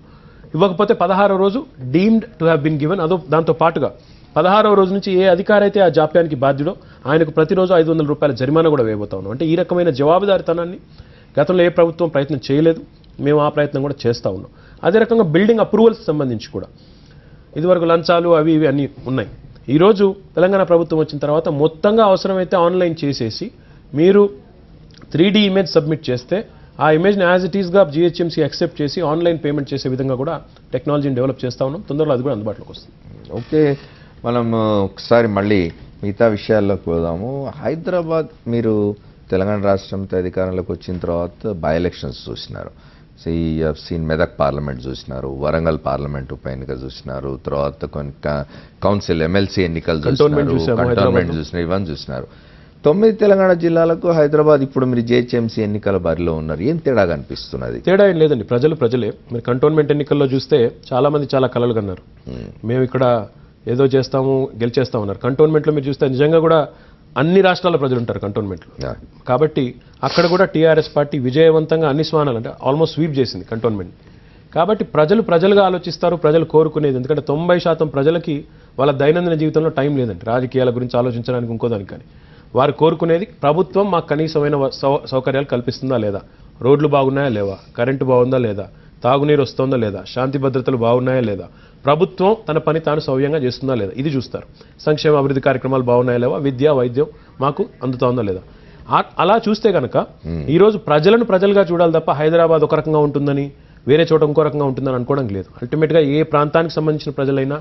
[SPEAKER 2] ఇవ్వకపోతే 16వ రోజు deemed to have been given. దాంతో పాటుగా 16వ రోజు నుంచి ఏ అధికారి అయితే ఆ జాప్యానికి బాధ్యుడో ఆయనకు ప్రతిరోజు 500 రూపాయల జరిమానా కూడా వేయబోతా ఉన్నాం. అంటే ఈ రకమైన జవాబుదారితనాన్ని గతంలో ఏ ప్రభుత్వం ప్రయత్నం చేయలేదు. మేము ఆ ప్రయత్నం కూడా చేస్తూ ఉన్నాం. అదే రకంగా బిల్డింగ్ అప్రూవల్స్ సంబంధించి కూడా ఇదివరకు లంచాలు అవి ఇవి అన్నీ ఉన్నాయి. ఈరోజు తెలంగాణ ప్రభుత్వం వచ్చిన తర్వాత మొత్తంగా అవసరమైతే ఆన్లైన్ చేసేసి మీరు 3D ఇమేజ్ సబ్మిట్ చేస్తే ఆ ఇమేజ్ని యాజ్ ఇట్ ఈస్గా జిహెచ్ఎంసీ యాక్సెప్ట్ చేసి ఆన్లైన్ పేమెంట్ చేసే విధంగా కూడా టెక్నాలజీని డెవలప్ చేస్తూ ఉన్నాం. తొందరలో అది కూడా అందుబాటులోకి వస్తుంది.
[SPEAKER 1] ఓకే, మనం ఒకసారి మళ్ళీ మిగతా విషయాల్లోకి పోదాము. హైదరాబాద్ మీరు తెలంగాణ రాష్ట్రం అధికారంలోకి వచ్చిన తర్వాత బై ఎలక్షన్స్ చూసినారు. సీన్ మెదక్ పార్లమెంట్ చూసినారు, వరంగల్ పార్లమెంట్ ఉప ఎన్నిక చూసినారు, తర్వాత కొన్ని కౌన్సిల్ ఎమ్మెల్సీ ఎన్నికలు చూసినారు, కంటోన్మెంట్ చూసినారు, ఇవన్నీ చూసినారు. 9 తెలంగాణ జిల్లాలకు హైదరాబాద్ ఇప్పుడు మీరు జిహెచ్ఎంసీ ఎన్నికల బరిలో ఉన్నారు. ఏం తేడా కనిపిస్తున్నది?
[SPEAKER 2] తేడా ఏం లేదండి, ప్రజలే. మీరు కంటోన్మెంట్ ఎన్నికల్లో చూస్తే చాలా మంది చాలా కలలు కన్నారు. మేము ఇక్కడ ఏదో చేస్తాము గెలిచేస్తాం ఉన్నారు. కంటోన్మెంట్లో మీరు చూస్తే నిజంగా కూడా అన్ని రాష్ట్రాల ప్రజలు ఉంటారు కంటోన్మెంట్లో. కాబట్టి అక్కడ కూడా టీఆర్ఎస్ పార్టీ విజయవంతంగా అన్ని స్వానాలు అంటే ఆల్మోస్ట్ స్వీప్ చేసింది కంటోన్మెంట్. కాబట్టి ప్రజలుగా ఆలోచిస్తారు, ప్రజలు కోరుకునేది. ఎందుకంటే 90% ప్రజలకి వాళ్ళ దైనందిన జీవితంలో టైం లేదండి రాజకీయాల గురించి ఆలోచించడానికి ఇంకోదానికి. కానీ వారు కోరుకునేది ప్రభుత్వం మాకు కనీసమైన సౌకర్యాలు కల్పిస్తుందా లేదా, రోడ్లు బాగున్నాయా లేవా, కరెంటు బాగుందా లేదా, తాగునీరు వస్తుందా లేదా, శాంతి భద్రతలు బాగున్నాయా లేదా, ప్రభుత్వం తన పని తాను సౌవ్యంగా చేస్తుందా లేదా, ఇది చూస్తారు. సంక్షేమ అభివృద్ధి కార్యక్రమాలు బాగున్నాయా లేవా, విద్య వైద్యం మాకు అందుతుందా లేదా. అలా చూస్తే కనుక ఈరోజు ప్రజలను ప్రజలుగా చూడాలి తప్ప హైదరాబాద్ ఒక రకంగా ఉంటుందని వేరే చోట ఇంకో రకంగా ఉంటుందని అనుకోవడం లేదు. అల్టిమేట్గా ఏ ప్రాంతానికి సంబంధించిన ప్రజలైనా,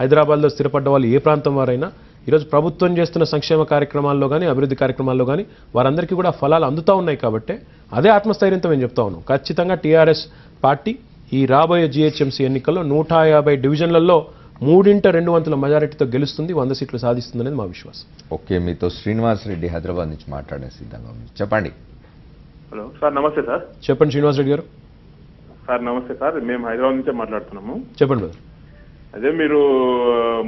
[SPEAKER 2] హైదరాబాద్లో స్థిరపడ్డ వాళ్ళు ఏ ప్రాంతం వారైనా ఈరోజు ప్రభుత్వం చేస్తున్న సంక్షేమ కార్యక్రమాల్లో కానీ అభివృద్ధి కార్యక్రమాల్లో కానీ వారందరికీ కూడా ఫలాలు అందుతూ ఉన్నాయి. కాబట్టి అదే ఆత్మస్థైర్యంతో మేము చెప్తా ఉన్నాం. ఖచ్చితంగా టీఆర్ఎస్ పార్టీ ఈ రాబోయే జిహెచ్ఎంసీ ఎన్నికల్లో 150 డివిజన్లలో 3/2 మెజారిటీతో గెలుస్తుంది, 100 సీట్లు సాధిస్తుంది అనేది మా విశ్వాసం.
[SPEAKER 1] ఓకే, మీతో శ్రీనివాస్ రెడ్డి హైదరాబాద్ నుంచి మాట్లాడే సిద్ధంగా ఉంది. చెప్పండి.
[SPEAKER 10] హలో సార్, నమస్తే సార్.
[SPEAKER 2] చెప్పండి శ్రీనివాస్ రెడ్డి గారు.
[SPEAKER 10] సార్ నమస్తే సార్, మేము హైదరాబాద్ నుంచే మాట్లాడుతున్నాము.
[SPEAKER 2] చెప్పండి బ్రదర్.
[SPEAKER 10] అదే మీరు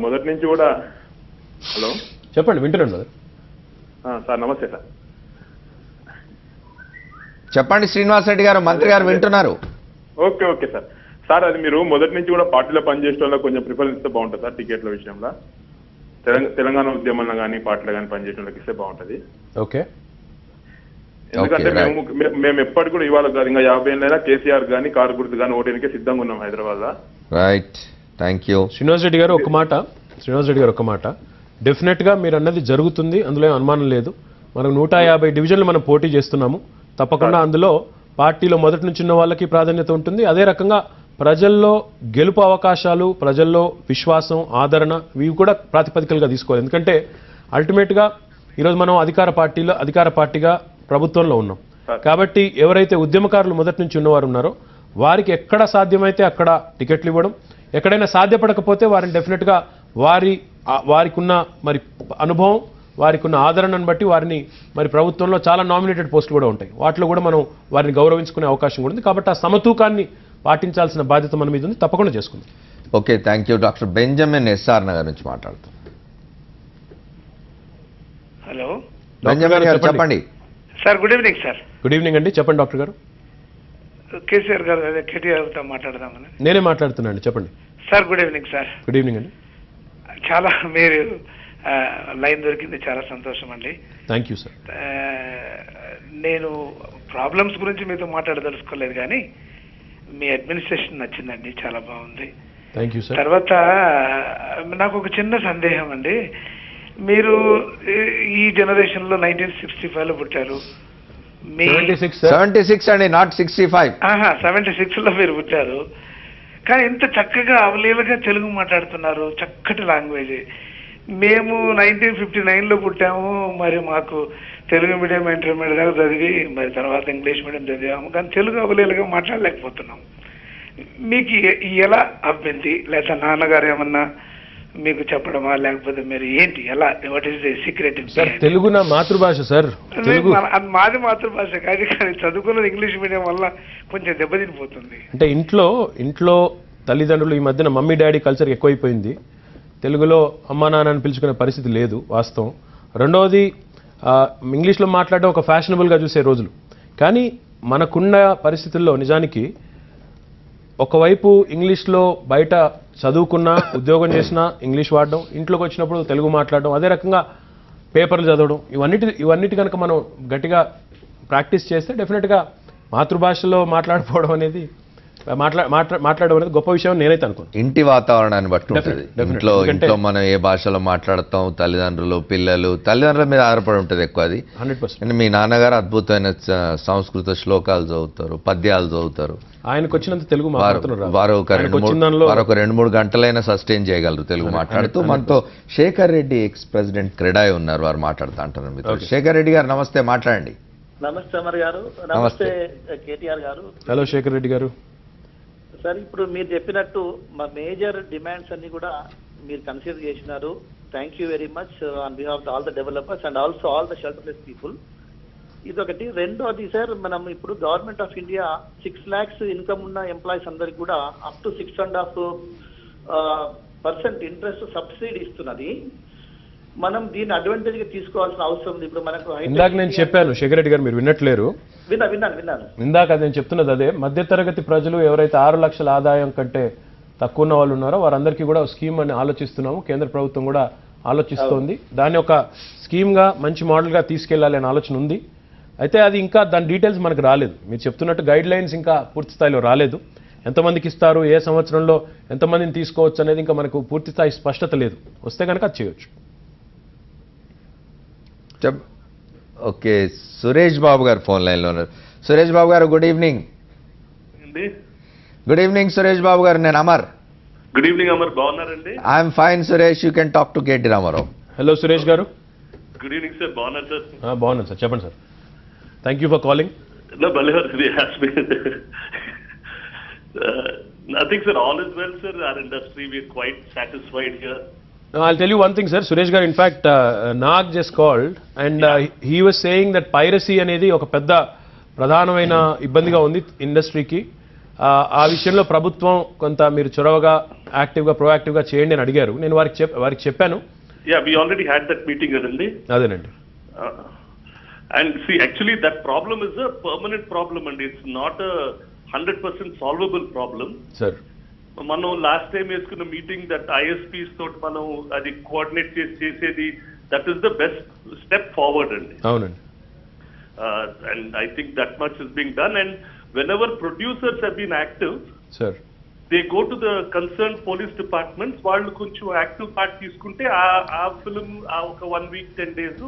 [SPEAKER 10] మొదటి నుంచి కూడా హలో
[SPEAKER 2] చెప్పండి, వింటున్నాను బ్రదర్.
[SPEAKER 10] సార్ నమస్తే సార్.
[SPEAKER 1] చెప్పండి శ్రీనివాస్ రెడ్డి గారు, మంత్రి గారు వింటున్నారు.
[SPEAKER 10] Okay sir. సార్ అది మీరు మొదటి నుంచి కూడా పార్టీలో పనిచేసే వాళ్ళకి కొంచెం ప్రిఫరెన్స్ ఇస్తే బాగుంటుంది సార్. టికెట్ల విషయంలో తెలంగాణ ఉద్యమంలో కానీ పార్టీలో కానీ పనిచేసే వాళ్ళకి ఇస్తే బాగుంటుంది.
[SPEAKER 2] ఓకే,
[SPEAKER 10] ఎందుకంటే మేము ఎప్పటికి కూడా ఇవాళ కాదు, ఇంకా 50 ఏళ్ళైనా కేసీఆర్ కానీ కారు గుర్తు కానీ ఓటేనికే సిద్ధంగా ఉన్నాం హైదరాబాద్ లో.
[SPEAKER 1] Right, thank you.
[SPEAKER 2] Srinivas Reddy గారు ఒక మాట డెఫినెట్గా మీరు అన్నది జరుగుతుంది, అందులో అనుమానం లేదు. మనం 150 డివిజన్లు మనం పోటీ చేస్తున్నాము. తప్పకుండా అందులో పార్టీలో మొదటి నుంచి ఉన్న వాళ్ళకి ప్రాధాన్యత ఉంటుంది. అదే రకంగా ప్రజల్లో గెలుపు అవకాశాలు, ప్రజల్లో విశ్వాసం, ఆదరణ ఇవి కూడా ప్రాతిపదికలుగా తీసుకోవాలి. ఎందుకంటే అల్టిమేట్గా ఈరోజు మనం అధికార పార్టీగా ప్రభుత్వంలో ఉన్నాం. కాబట్టి ఎవరైతే ఉద్యమకారులు మొదటి నుంచి ఉన్నవారు ఉన్నారో వారికి ఎక్కడ సాధ్యమైతే అక్కడ టికెట్లు ఇవ్వడం, ఎక్కడైనా సాధ్యపడకపోతే వారిని డెఫినెట్గా వారికి ఉన్న మరి అనుభవం, వారికి ఉన్న ఆదరణను బట్టి వారిని మరి ప్రభుత్వంలో చాలా నామినేటెడ్ పోస్టులు కూడా ఉంటాయి, వాటిలో కూడా మనం వారిని గౌరవించుకునే అవకాశం కూడా ఉంది. కాబట్టి ఆ సమతూకాన్ని పాటించాల్సిన బాధ్యత మన మీద ఉంది, తప్పకుండా చేసుకుందాం.
[SPEAKER 1] Okay, thank you. Doctor Benjamin SR Nagar నుంచి మాట్లాడుతాం.
[SPEAKER 11] హలో
[SPEAKER 1] బెంజమిన్ గారు చెప్పండి.
[SPEAKER 11] Sir, good evening sir.
[SPEAKER 2] Good evening అండి, చెప్పండి డాక్టర్ గారు.
[SPEAKER 11] కేసీఆర్ గారు అదే కేటీఆర్తో మాట్లాడదామని.
[SPEAKER 2] నేనే మాట్లాడుతున్నాను, చెప్పండి
[SPEAKER 11] sir. Good evening sir.
[SPEAKER 2] Good evening అండి.
[SPEAKER 11] చాలా మీరు లైన్ దొరికింది, చాలా సంతోషం అండి.
[SPEAKER 2] Thank you sir.
[SPEAKER 11] నేను ప్రాబ్లమ్స్ గురించి మీతో మాట్లాడదలుచుకోలేదు, కానీ మీ అడ్మినిస్ట్రేషన్ నచ్చిందండి, చాలా బాగుంది.
[SPEAKER 2] Thank you sir.
[SPEAKER 11] తర్వాత నాకు ఒక చిన్న సందేహం అండి. మీరు ఈ జనరేషన్ లో 1965లో పుట్టారు.
[SPEAKER 1] 76 అండి, నాట్ 65.
[SPEAKER 11] 76 లో మీరు పుట్టారు, కానీ ఇంత చక్కగా అవలీలగా తెలుగు మాట్లాడుతున్నారు, చక్కటి లాంగ్వేజ్. మేము 1959లో పుట్టాము, మరి మాకు తెలుగు మీడియం ఇంటర్మీడియట్ దాకా చదివి మరి తర్వాత ఇంగ్లీష్ మీడియం చదివాము, కానీ తెలుగు అవలీలగా మాట్లాడలేకపోతున్నాం. మీకు ఎలా అబ్బింది? లేదా నాన్నగారు ఏమన్నా మీకు చెప్పడమా, లేకపోతే మీరు ఏంటి, ఎలా, what is the secret?
[SPEAKER 2] Sir, Telugu నా మాతృభాష సార్. తెలుగు
[SPEAKER 11] మాది మాతృభాష కాదు, కానీ చదువుకున్నది ఇంగ్లీష్ మీడియం వల్ల కొంచెం దెబ్బతినిపోతుంది.
[SPEAKER 2] అంటే ఇంట్లో తల్లిదండ్రులు ఈ మధ్యన మమ్మీ డాడీ కల్చర్ ఎక్కువైపోయింది, తెలుగులో అమ్మా నాన్న అని పిలుచుకునే పరిస్థితి లేదు, వాస్తవం. రెండవది, ఇంగ్లీష్లో మాట్లాడడం ఒక ఫ్యాషనబుల్గా చూసే రోజులు. కానీ మనకున్న పరిస్థితుల్లో నిజానికి ఒకవైపు ఇంగ్లీష్లో బయట చదువుకున్నా, ఉద్యోగం చేసినా ఇంగ్లీష్ వాడడం, ఇంట్లోకి వచ్చినప్పుడు తెలుగు మాట్లాడడం, అదే రకంగా పేపర్లు చదవడం, ఇవన్నిటి కనుక మనం గట్టిగా ప్రాక్టీస్ చేస్తే డెఫినెట్గా మాతృభాషలో మాట్లాడడం అనేది గొప్ప విషయం నేనైతే అనుకోను.
[SPEAKER 1] ఇంటి వాతావరణాన్ని బట్టి ఉంటుంది. ఇంట్లో మనం ఏ భాషలో మాట్లాడతాం, తల్లిదండ్రుల మీద ఆధారపడి ఉంటుంది ఎక్కువ అది.
[SPEAKER 2] 100%.
[SPEAKER 1] మీ నాన్నగారు అద్భుతమైన సంస్కృత శ్లోకాలు చదువుతారు, పద్యాలు చదువుతారు.
[SPEAKER 2] ఆయనకు వచ్చినంత తెలుగు
[SPEAKER 1] వారు ఒక 2-3 గంటలైనా సస్టైన్ చేయగలరు తెలుగు మాట్లాడుతూ. మనతో శేఖర్ రెడ్డి, ఎక్స్ ప్రెసిడెంట్ క్రెడాయ్ ఉన్నారు, వారు మాట్లాడుతూ అంటున్నారు మీతో. శేఖర్ రెడ్డి గారు నమస్తే, మాట్లాడండి.
[SPEAKER 12] నమస్తే అమర్ గారు. నమస్తే కేటీఆర్ గారు.
[SPEAKER 2] హలో శేఖర్ రెడ్డి గారు.
[SPEAKER 12] సార్, ఇప్పుడు మీరు చెప్పినట్టు మా మేజర్ డిమాండ్స్ అన్ని కూడా మీరు కన్సిడర్ చేసినారు. Thank you very much on behalf all the developers and also all the shelterless people. ఇదొకటి. రెండోది సార్, మనం ఇప్పుడు government of India 6 lakhs income ఉన్న ఎంప్లాయీస్ అందరికి కూడా అప్ టు 6.5% ఇంట్రెస్ట్ సబ్సిడీ ఇస్తున్నది. మనం దీన్ని అడ్వాంటేజ్ గా తీసుకోవాల్సిన అవసరం ఉంది. ఇప్పుడు మనకు
[SPEAKER 2] ఇందాక నేను చెప్పాను శేఖర్ రెడ్డి గారు, మీరు విన్నట్లేరు.
[SPEAKER 12] విన్నాను.
[SPEAKER 2] ఇందాక నేను చెప్తున్నది అదే. మధ్యతరగతి ప్రజలు ఎవరైతే 6 లక్షల ఆదాయం కంటే తక్కువ ఉన్న వాళ్ళు ఉన్నారో వారందరికీ కూడా స్కీమ్ అని ఆలోచిస్తున్నాము. కేంద్ర ప్రభుత్వం కూడా ఆలోచిస్తోంది. దాన్ని ఒక స్కీమ్ గా మంచి మోడల్ గా తీసుకెళ్లాలి అనే ఆలోచన ఉంది. అయితే అది ఇంకా దాని డీటెయిల్స్ మనకు రాలేదు. మీరు చెప్తున్నట్టు గైడ్ లైన్స్ ఇంకా పూర్తి స్థాయిలో రాలేదు. ఎంతమందికి ఇస్తారు, ఏ సంవత్సరంలో ఎంతమందిని తీసుకోవచ్చు అనేది ఇంకా మనకు పూర్తి స్థాయి స్పష్టత లేదు. వస్తే కనుక అది చేయొచ్చు.
[SPEAKER 1] ఓకే, సురేష్ బాబు గారు ఫోన్ లైన్లో ఉన్నారు. సురేష్ బాబు గారు, good evening. Good evening Suresh Babu గారు, నేను అమర్.
[SPEAKER 13] గుడ్ ఈవినింగ్ అమర్, బాగున్నారండి?
[SPEAKER 1] I'm fine Suresh, you can talk to KT Rama Rao.
[SPEAKER 2] Hello Suresh గారు.
[SPEAKER 13] గుడ్ ఈవినింగ్ సార్, బాగున్నారు సార్?
[SPEAKER 2] బాగున్నాను సార్, చెప్పండి sir. Thank you for calling.
[SPEAKER 13] Nothing sir, all is well sir. Our industry, we are quite satisfied here.
[SPEAKER 2] I'll tell you one thing sir. Suresh garu, in fact, Nag just called and he was saying that piracy అనేది ఒక పెద్ద ప్రధానమైన ఇబ్బందిగా ఉంది ఇండస్ట్రీకి. ఆ విషయంలో ప్రభుత్వం కొంత మీరు చొరవగా యాక్టివ్గా ప్రోయాక్టివ్గా చేయండి అని అడిగారు. నేను వారికి చెప్పాను.
[SPEAKER 13] Yeah, we already had that meeting కదండి.
[SPEAKER 2] అదేనండి.
[SPEAKER 13] And see, actually that problem is a permanent problem and it's not a 100% solvable problem.
[SPEAKER 2] Sir.
[SPEAKER 13] మనం లాస్ట్ టైం వేసుకున్న మీటింగ్ దట్ ఐఎస్పీస్ తోటి మనం అది కోఆర్డినేట్ చేసేది, that is the best step forward అండి.
[SPEAKER 2] అవునండి.
[SPEAKER 13] And I think that much is being done. And whenever producers have been active,
[SPEAKER 2] sir,
[SPEAKER 13] they go to the concern police departments. వాళ్ళు కొంచెం active part తీసుకుంటే ఆ film ఒక 1 week 10 days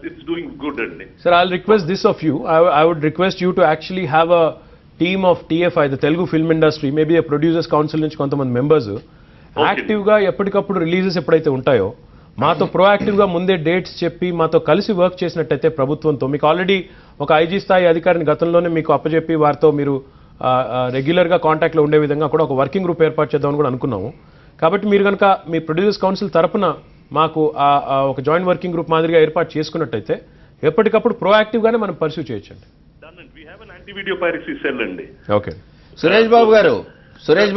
[SPEAKER 13] it's doing good అండి.
[SPEAKER 2] Sir, I'll request this of you. I would request you to actually have a team of TFI, the Telugu film industry, maybe producers council నుంచి కొంతమంది members యాక్టివ్గా ఎప్పటికప్పుడు releases ఎప్పుడైతే ఉంటాయో మాతో ప్రోయాక్టివ్గా ముందే డేట్స్ చెప్పి మాతో కలిసి వర్క్ చేసినట్టయితే ప్రభుత్వంతో, మీకు ఆల్రెడీ ఒక IG స్థాయి అధికారిని గతంలోనే మీకు అప్పచెప్పి వారితో మీరు రెగ్యులర్గా కాంటాక్ట్లో ఉండే విధంగా కూడా ఒక వర్కింగ్ గ్రూప్ ఏర్పాటు చేద్దామని కూడా అనుకున్నాము. కాబట్టి మీరు కనుక మీ ప్రొడ్యూసర్స్ కౌన్సిల్ తరపున మాకు ఒక జాయింట్ వర్కింగ్ గ్రూప్ మాదిరిగా ఏర్పాటు చేసుకున్నట్టయితే ఎప్పటికప్పుడు ప్రోయాక్టివ్గానే మనం పర్సూ చేయొచ్చండి.
[SPEAKER 13] యాంటీ వీడియో పైరసీ సెల్ అండి.
[SPEAKER 2] ఓకే
[SPEAKER 1] సురేష్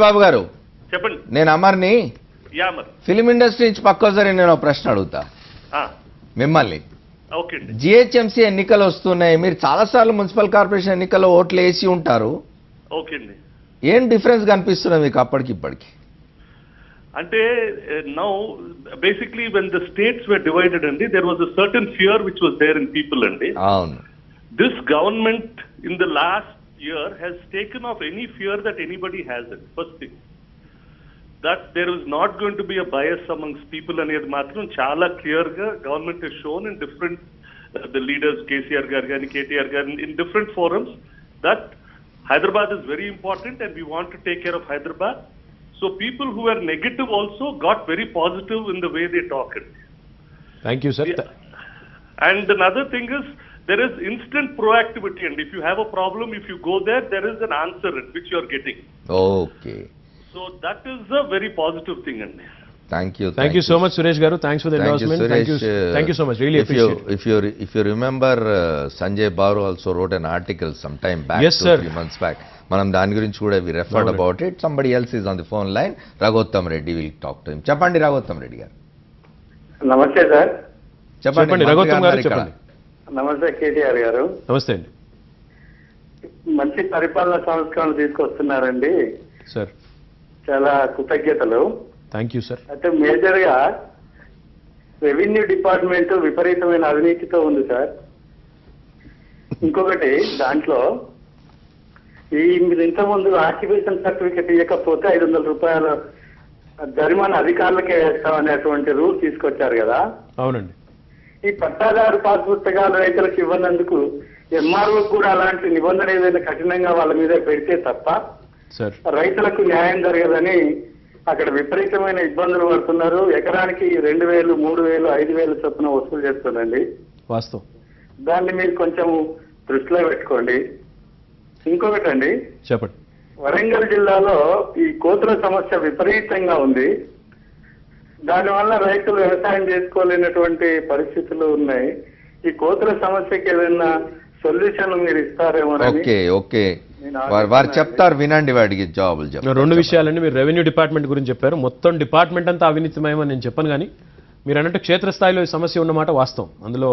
[SPEAKER 1] బాబు గారు
[SPEAKER 13] చెప్పండి.
[SPEAKER 1] నేను అమర్ని ఫిలిం ఇండస్ట్రీ నుంచి పక్కోసారి నేను ఒక ప్రశ్న అడుగుతా మిమ్మల్ని.
[SPEAKER 13] ఓకే అండి.
[SPEAKER 1] జిహెచ్ఎంసీ ఎన్నికలు వస్తున్నాయి, మీరు చాలాసార్లు మున్సిపల్ కార్పొరేషన్ ఎన్నికల్లో ఓట్లు వేసి ఉంటారు.
[SPEAKER 13] ఓకే అండి.
[SPEAKER 1] ఏం డిఫరెన్స్ కనిపిస్తుంది మీకు అప్పటికి ఇప్పటికి?
[SPEAKER 13] అంటే now basically when the states were divided అండి, there was a certain fear which was there in people అండి.
[SPEAKER 1] అవును.
[SPEAKER 13] This government in the last year has taken off any fear that anybody has it. First thing, that there is not going to be a bias amongst people అనేది మాత్రం చాలా clear గా government has shown in different the leaders KCR గారు కానీ KTR గారు in different forums that Hyderabad is very important and we want to take care of Hyderabad. So people who were negative also got very positive in the way they talk it.
[SPEAKER 2] Thank you, sir.
[SPEAKER 13] And another thing is there is instant proactivity, and if you have a problem, if you go there, there is an answer which you are getting.
[SPEAKER 1] Okay.
[SPEAKER 13] So that is a very positive thing, and
[SPEAKER 1] thank you
[SPEAKER 2] so much, Suresh garu. Thanks for the endorsement. Thank you so much. Really appreciate it.
[SPEAKER 1] If you remember, Sanjay Baru also wrote an article some time back,
[SPEAKER 2] yes, sir.
[SPEAKER 1] 3 months back. Manam dani gurinchi kuda we referred about it. Somebody else is on the phone line. Raghottam Reddy will talk to him. Cheppandi Raghottam Reddy garu.
[SPEAKER 14] నమస్తే sir.
[SPEAKER 2] చెప్పండి రాఘోత్తం గారు, చెప్పండి.
[SPEAKER 14] నమస్తే కేటీఆర్ గారు.
[SPEAKER 2] నమస్తే అండి.
[SPEAKER 14] మంచి పరిపాలన సంస్కరణలు తీసుకొస్తున్నారండి
[SPEAKER 2] సార్.
[SPEAKER 14] చాలా కృతజ్ఞతలు.
[SPEAKER 2] Thank you sir.
[SPEAKER 14] అయితే మేజర్ గా రెవెన్యూ డిపార్ట్మెంట్ విపరీతమైన అవినీతితో ఉంది సార్. ఇంకొకటి దాంట్లో మీరు ఇంతకుముందు ఆక్యుపేషన్ సర్టిఫికెట్ ఇవ్వకపోతే 500 రూపాయల జరిమానా అధికారులకే వేస్తామనేటువంటి రూల్ తీసుకొచ్చారు కదా.
[SPEAKER 2] అవునండి.
[SPEAKER 14] ఈ పట్టాదారు పాస్ పుస్తకాలు రైతులకు ఇవ్వనందుకు ఎంఆర్ఓ కూడా అలాంటి నిబంధన ఏదైనా కఠినంగా వాళ్ళ మీద పెడితే తప్ప రైతులకు న్యాయం జరగదని అక్కడ విపరీతమైన ఇబ్బందులు పడుతున్నారు. ఎకరానికి 2,000, 3,000, 5,000 చొప్పున వసూలు చేస్తుందండి.
[SPEAKER 2] వాస్తవం.
[SPEAKER 14] దాన్ని మీరు కొంచెం దృష్టిలో పెట్టుకోండి. ఇంకొకటండి,
[SPEAKER 2] చెప్పండి.
[SPEAKER 14] వరంగల్ జిల్లాలో ఈ కోతుల సమస్య విపరీతంగా ఉంది. దానివల్ల రైతులు వ్యవసాయం చేసుకోలేనటువంటి పరిస్థితులు ఉన్నాయి. ఈ కోతుల సమస్యకి ఏదైనా సొల్యూషన్ మీరు ఇస్తారేమో.
[SPEAKER 1] ఓకే వారు చెప్తారు, వినండి. వాడికి జవాబులు చెప్తారు.
[SPEAKER 2] 2 విషయాలండి. మీరు రెవెన్యూ డిపార్ట్మెంట్ గురించి చెప్పారు. మొత్తం డిపార్ట్మెంట్ అంతా అవినీతిమయమని నేను చెప్పను, కానీ మీరు అన్నట్టు క్షేత్రస్థాయిలో ఈ సమస్య ఉన్నమాట వాస్తవం. అందులో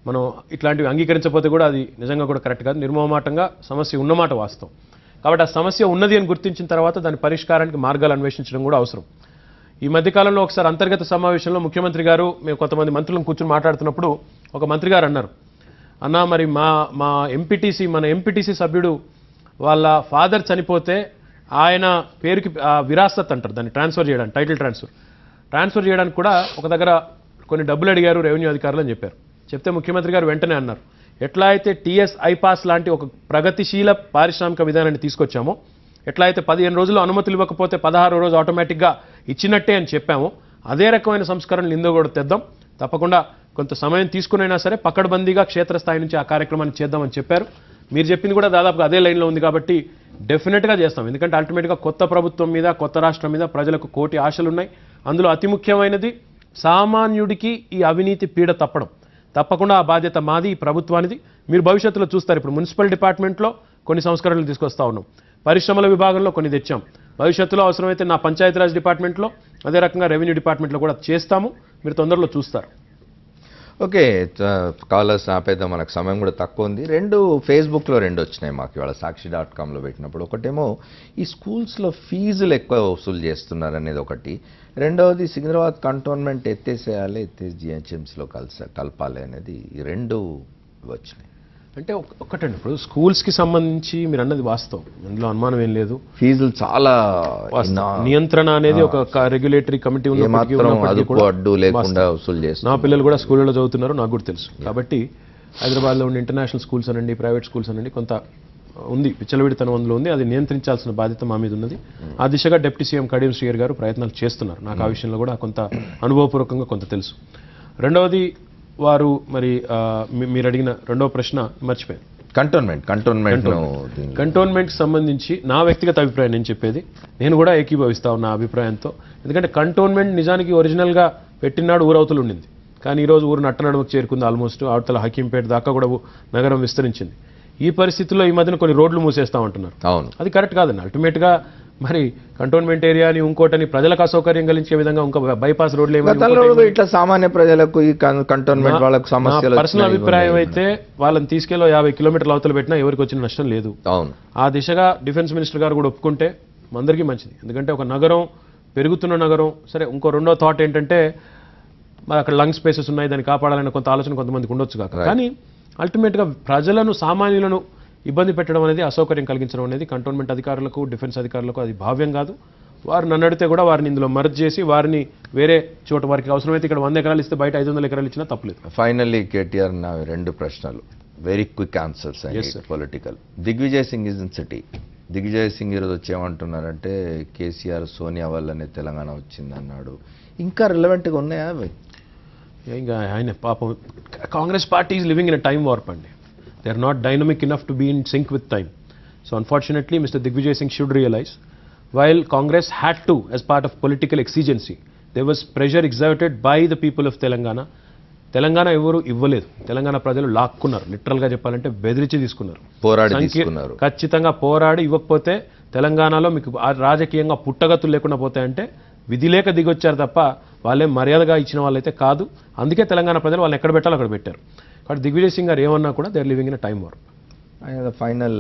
[SPEAKER 2] మనం ఇట్లాంటివి అంగీకరించకపోతే కూడా అది నిజంగా కూడా కరెక్ట్ కాదు. నిర్మోహమాటంగా సమస్య ఉన్నమాట వాస్తవం. కాబట్టి ఆ సమస్య ఉన్నది అని గుర్తించిన తర్వాత దాని పరిష్కారానికి మార్గాలు అన్వేషించడం కూడా అవసరం. ఈ మధ్యకాలంలో ఒకసారి అంతర్గత సమావేశంలో ముఖ్యమంత్రి గారు మేము కొంతమంది మంత్రులను కూర్చొని మాట్లాడుతున్నప్పుడు ఒక మంత్రి గారు అన్నారు, అన్నా మరి మా ఎంపీటీసీ సభ్యుడు వాళ్ళ ఫాదర్ చనిపోతే ఆయన పేరుకి విరాసత్ అంటారు దాన్ని ట్రాన్స్ఫర్ చేయడానికి, టైటిల్ ట్రాన్స్ఫర్ చేయడానికి కూడా ఒక దగ్గర కొన్ని డబ్బులు అడిగారు రెవెన్యూ అధికారులు అని చెప్పారు. చెప్తే ముఖ్యమంత్రి గారు వెంటనే అన్నారు, ఎట్లా అయితే టీఎస్ ఐపాస్ లాంటి ఒక ప్రగతిశీల పారిశ్రామిక విధానాన్ని తీసుకొచ్చామో, ఎట్లా అయితే 15 రోజులు అనుమతులు ఇవ్వకపోతే 16వ రోజు ఆటోమేటిక్గా ఇచ్చినట్టే అని చెప్పామో, అదే రకమైన సంస్కరణలు ఇందులో కూడా తెద్దాం. తప్పకుండా కొంత సమయం తీసుకునైనా సరే పకడ్బందీగా క్షేత్రస్థాయి నుంచి ఆ కార్యక్రమాన్ని చేద్దామని చెప్పారు. మీరు చెప్పింది కూడా దాదాపుగా అదే లైన్లో ఉంది కాబట్టి డెఫినెట్గా చేస్తాం. ఎందుకంటే అల్టిమేట్గా కొత్త ప్రభుత్వం మీద, కొత్త రాష్ట్రం మీద ప్రజలకు కోటి ఆశలు ఉన్నాయి. అందులో అతి ముఖ్యమైనది సామాన్యుడికి ఈ అవినీతి పీడ తప్పకుండా ఆ బాధ్యత మాది, ఈ ప్రభుత్వానిది. మీరు భవిష్యత్తులో చూస్తారు, ఇప్పుడు మున్సిపల్ డిపార్ట్మెంట్లో కొన్ని సంస్కరణలు తీసుకొస్తా ఉన్నాం, పరిశ్రమల విభాగంలో కొన్ని తెచ్చాం. భవిష్యత్తులో అవసరమైతే నా పంచాయతీరాజ్ డిపార్ట్మెంట్లో, అదే రకంగా రెవెన్యూ డిపార్ట్మెంట్లో కూడా చేస్తాము. మీరు తొందరలో చూస్తారు.
[SPEAKER 1] ఓకే, కాలర్స్ ఆపేద్దాం, మనకు సమయం కూడా తక్కువ ఉంది. ఫేస్బుక్లో 2 వచ్చినాయి మాకు ఇవాళ సాక్షి.comలో పెట్టినప్పుడు. ఒకటేమో ఈ స్కూల్స్లో ఫీజులు ఎక్కువ వసూలు చేస్తున్నారు అనేది ఒకటి. రెండవది సికింద్రాబాద్ కంటోన్మెంట్ ఎత్తేసి జిహెచ్ఎంసీలో కలపాలి అనేది. ఈ 2 వచ్చినాయి.
[SPEAKER 2] అంటే ఒకటండి, ఇప్పుడు స్కూల్స్కి సంబంధించి మీరు అన్నది వాస్తవం, అందులో అనుమానం ఏం లేదు.
[SPEAKER 1] ఫీజులు చాలా
[SPEAKER 2] నియంత్రణ అనేది ఒక రెగ్యులేటరీ కమిటీ
[SPEAKER 1] అడ్డు లేకుండా వసూలు చేస్తారు.
[SPEAKER 2] నా పిల్లలు కూడా స్కూళ్ళలో చదువుతున్నారు, నాకు కూడా తెలుసు. కాబట్టి హైదరాబాద్లో ఉండే ఇంటర్నేషనల్ స్కూల్స్ అనండి, ప్రైవేట్ స్కూల్స్ అనండి, కొంత ఉంది, విచ్చలవిడితనం అందులో ఉంది. అది నియంత్రించాల్సిన బాధ్యత మా మీద ఉన్నది. ఆ దిశగా డిప్యూటీ సీఎం కడియం శ్రీహరి గారు ప్రయత్నాలు చేస్తున్నారు. నాకు ఆ విషయంలో కూడా కొంత అనుభవపూర్వకంగా కొంత తెలుసు. రెండవది వారు మరి మీరు అడిగిన రెండవ ప్రశ్న మర్చిపోయాను. కంటోన్మెంట్ సంబంధించి నా వ్యక్తిగత అభిప్రాయం నేను చెప్పేది, నేను కూడా ఏకీభవిస్తా ఉన్నా అభిప్రాయంతో. ఎందుకంటే కంటోన్మెంట్ నిజానికి ఒరిజినల్గా పెట్టినాడు ఊరవతలు ఉండింది, కానీ ఈరోజు ఊరు నట్టనడుమకు చేరుకుంది. ఆల్మోస్ట్ అవతల హకీంపేట దాకా కూడా నగరం విస్తరించింది. ఈ పరిస్థితుల్లో ఈ మధ్యన కొన్ని రోడ్లు మూసేస్తామంటున్నారు.
[SPEAKER 1] అవును,
[SPEAKER 2] అది కరెక్ట్ కాదండి. అల్టిమేట్గా మరి కంటోన్మెంట్ ఏరియా అని ఇంకోటని ప్రజలకు అసౌకర్యం కలిగించే విధంగా ఇంకా బైపాస్ రోడ్లు
[SPEAKER 1] ఇట్లా సామాన్య ప్రజలకు ఈ కంటోన్మెంట్ వాళ్ళకు సమస్యలు.
[SPEAKER 2] పర్సనల్ అభిప్రాయం అయితే వాళ్ళని తీసుకెళ్ళి 50 కిలోమీటర్ల అవతల పెట్టినా ఎవరికి వచ్చిన నష్టం లేదు.
[SPEAKER 1] అవును,
[SPEAKER 2] ఆ దిశగా డిఫెన్స్ మినిస్టర్ గారు కూడా ఒప్పుకుంటే అందరికీ మంచిది. ఎందుకంటే ఒక నగరం పెరుగుతున్న నగరం, సరే ఇంకో రెండో థాట్ ఏంటంటే అక్కడ లంగ్ స్పేసెస్ ఉన్నాయి, దాన్ని కాపాడాలనే కొంత ఆలోచన కొంతమందికి ఉండొచ్చు కాక, కానీ అల్టిమేట్గా ప్రజలను సామాన్యులను ఇబ్బంది పెట్టడం అనేది, అసౌకర్యం కలిగించడం అనేది కంటోన్మెంట్ అధికారులకు డిఫెన్స్ అధికారులకు అది భావ్యం కాదు. వారు నన్ను అడిగితే కూడా వారిని ఇందులో మర్జ్ చేసి వారిని వేరే చోట వారికి అవసరమైతే ఇక్కడ 100 ఎకరాలు ఇస్తే బయట 500 ఎకరాలు ఇచ్చినా తప్పలేదు.
[SPEAKER 1] ఫైనల్లీ కేటీఆర్, నా 2 ప్రశ్నలు, very quick answers. Political. Digvijay Singh is in city. Digvijay Singh ఈరోజు వచ్చి ఏమంటున్నారంటే కేసీఆర్ సోనియా వల్లనే తెలంగాణ వచ్చిందన్నాడు. ఇంకా రిలవెంట్గా ఉన్నాయా అవి?
[SPEAKER 2] ఇంకా ఆయన పాపం Congress party is living in a time warp అండి. They are not dynamic enough to be in sync with time. So unfortunately, Mr. Digvijay Singh should realize, while Congress had to, as part of political exigency, there was pressure exerted by the people of Telangana. Telangana ఎవరు ఇవ్వలేదు, తెలంగాణ ప్రజలు లాక్కున్నారు. లిటరల్గా చెప్పాలంటే బెదిరించి తీసుకున్నారు,
[SPEAKER 1] పోరాడి.
[SPEAKER 2] ఖచ్చితంగా పోరాడి ఇవ్వకపోతే తెలంగాణలో మీకు రాజకీయంగా పుట్టగతులు లేకుండా పోతాయంటే విధి లేక దిగొచ్చారు తప్ప వాళ్ళే మర్యాదగా ఇచ్చిన వాళ్ళైతే కాదు. అందుకే తెలంగాణ ప్రజలు వాళ్ళని ఎక్కడ పెట్టాలో అక్కడ పెట్టారు. కాబట్టి దిగ్విజయ్ సింగ్ గారు ఏమన్నా కూడా they are living in a time war.
[SPEAKER 1] ఆయన ఫైనల్,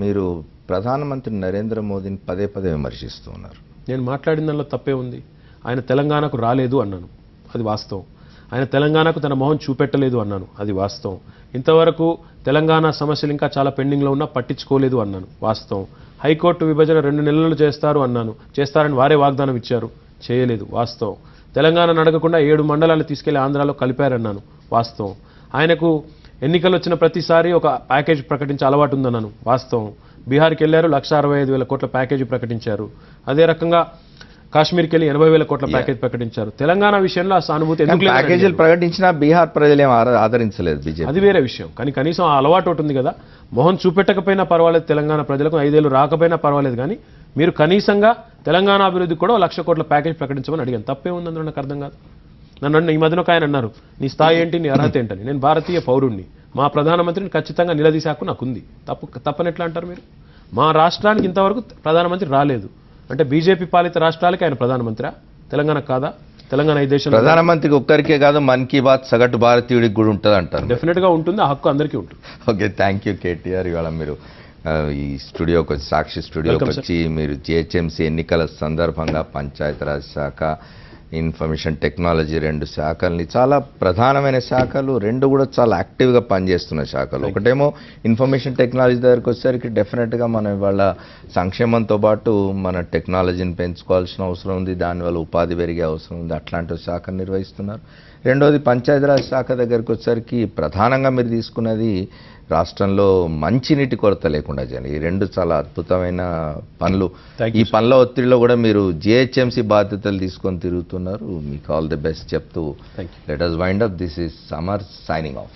[SPEAKER 1] మీరు ప్రధానమంత్రి నరేంద్ర మోదీని పదే విమర్శిస్తూ ఉన్నారు.
[SPEAKER 2] నేను మాట్లాడిన దానిలో తప్పే ఉంది. ఆయన తెలంగాణకు రాలేదు అన్నాను, అది వాస్తవం. ఆయన తెలంగాణకు తన మొహం చూపెట్టలేదు అన్నాను, అది వాస్తవం. ఇంతవరకు తెలంగాణ సమస్యలు ఇంకా చాలా పెండింగ్లో ఉన్నా పట్టించుకోలేదు అన్నాను, వాస్తవం. హైకోర్టు విభజన 2 నెలలు చేస్తారు అన్నాను, చేస్తారని వారే వాగ్దానం ఇచ్చారు, చేయలేదు, వాస్తవం. తెలంగాణ నడకకుండా 7 మండలాలు తీసుకెళ్లి ఆంధ్రాలో కలిపారన్నాను, వాస్తవం. ఆయనకు ఎన్నికలు వచ్చిన ప్రతిసారి ఒక ప్యాకేజ్ ప్రకటించే అలవాటు ఉందన్నాను, వాస్తవం. బీహార్కి వెళ్ళారు, 1,65,000 కోట్ల ప్యాకేజీ ప్రకటించారు. అదే రకంగా కాశ్మీర్కి వెళ్ళి 80,000 కోట్ల ప్యాకేజ్ ప్రకటించారు. తెలంగాణ విషయంలో ఆ సానుభూతి ఎందుకు లేదు?
[SPEAKER 1] ప్యాకేజీలు ప్రకటించినా బీహార్ ప్రజలు ఏం ఆదరించలేదు బీజేపీ,
[SPEAKER 2] అది వేరే విషయం. కానీ కనీసం ఆ అలవాటు ఉంటుంది కదా. మొహం చూపెట్టకపోయినా పర్వాలేదు, తెలంగాణ ప్రజలకు 5 ఏళ్ళు రాకపోయినా పర్వాలేదు, కానీ మీరు కనీసంగా తెలంగాణ అభివృద్ధికి కూడా 1,00,000 కోట్ల ప్యాకేజ్ ప్రకటించమని అడిగాను. తప్పే ఉంది అందులో, నాకు అర్థం కాదు. నన్ను ఈ మధ్యన ఒక ఆయన అన్నారు, నీ స్థాయి ఏంటి, నీ అర్హత ఏంటని. నేను భారతీయ పౌరుణ్ణి, మా ప్రధానమంత్రిని ఖచ్చితంగా నిలదీసే హక్కు నాకుంది. తప్పని ఎట్లా అంటారు మీరు? మా రాష్ట్రానికి ఇంతవరకు ప్రధానమంత్రి రాలేదు అంటే బీజేపీ పాలిత రాష్ట్రాలకి ఆయన ప్రధానమంత్రి, తెలంగాణ కాదా? తెలంగాణ ఈ దేశంలో
[SPEAKER 1] ప్రధానమంత్రికి ఒక్కరికే కాదు, మన్ కీ బాత్ సగటు భారతీయుడికి కూడా ఉంటుంది అంటారు.
[SPEAKER 2] డెఫినెట్గా ఉంటుంది, ఆ హక్కు అందరికీ ఉంటుంది.
[SPEAKER 1] Okay, thank you KTR. ఇవాళ మీరు ఈ స్టూడియోకి వచ్చి, సాక్షి స్టూడియోకి వచ్చి, మీరు జిహెచ్ఎంసీ ఎన్నికల సందర్భంగా పంచాయతీరాజ్ శాఖ, ఇన్ఫర్మేషన్ టెక్నాలజీ 2 శాఖల్ని, చాలా ప్రధానమైన శాఖలు, 2 కూడా చాలా యాక్టివ్గా పనిచేస్తున్న శాఖలు. ఒకటేమో ఇన్ఫర్మేషన్ టెక్నాలజీ దగ్గరికి వచ్చేసరికి డెఫినెట్గా మనం ఇవాళ సంక్షేమంతో పాటు మన టెక్నాలజీని పెంచుకోవాల్సిన అవసరం ఉంది, దానివల్ల ఉపాధి పెరిగే అవసరం ఉంది, అట్లాంటి శాఖను నిర్వహిస్తున్నారు. రెండోది పంచాయతీరాజ్ శాఖ దగ్గరికి వచ్చేసరికి ప్రధానంగా మీరు తీసుకున్నది రాష్ట్రంలో మంచినీటి కొరత లేకుండా చేయాలి. ఈ 2 చాలా అద్భుతమైన పనులు. ఈ పనుల ఒత్తిడిలో కూడా మీరు జిహెచ్ఎంసీ బాధ్యతలు తీసుకొని తిరుగుతున్నారు. మీకు ఆల్ ది బెస్ట్ చెప్తూ let us wind up. This is Samar signing off.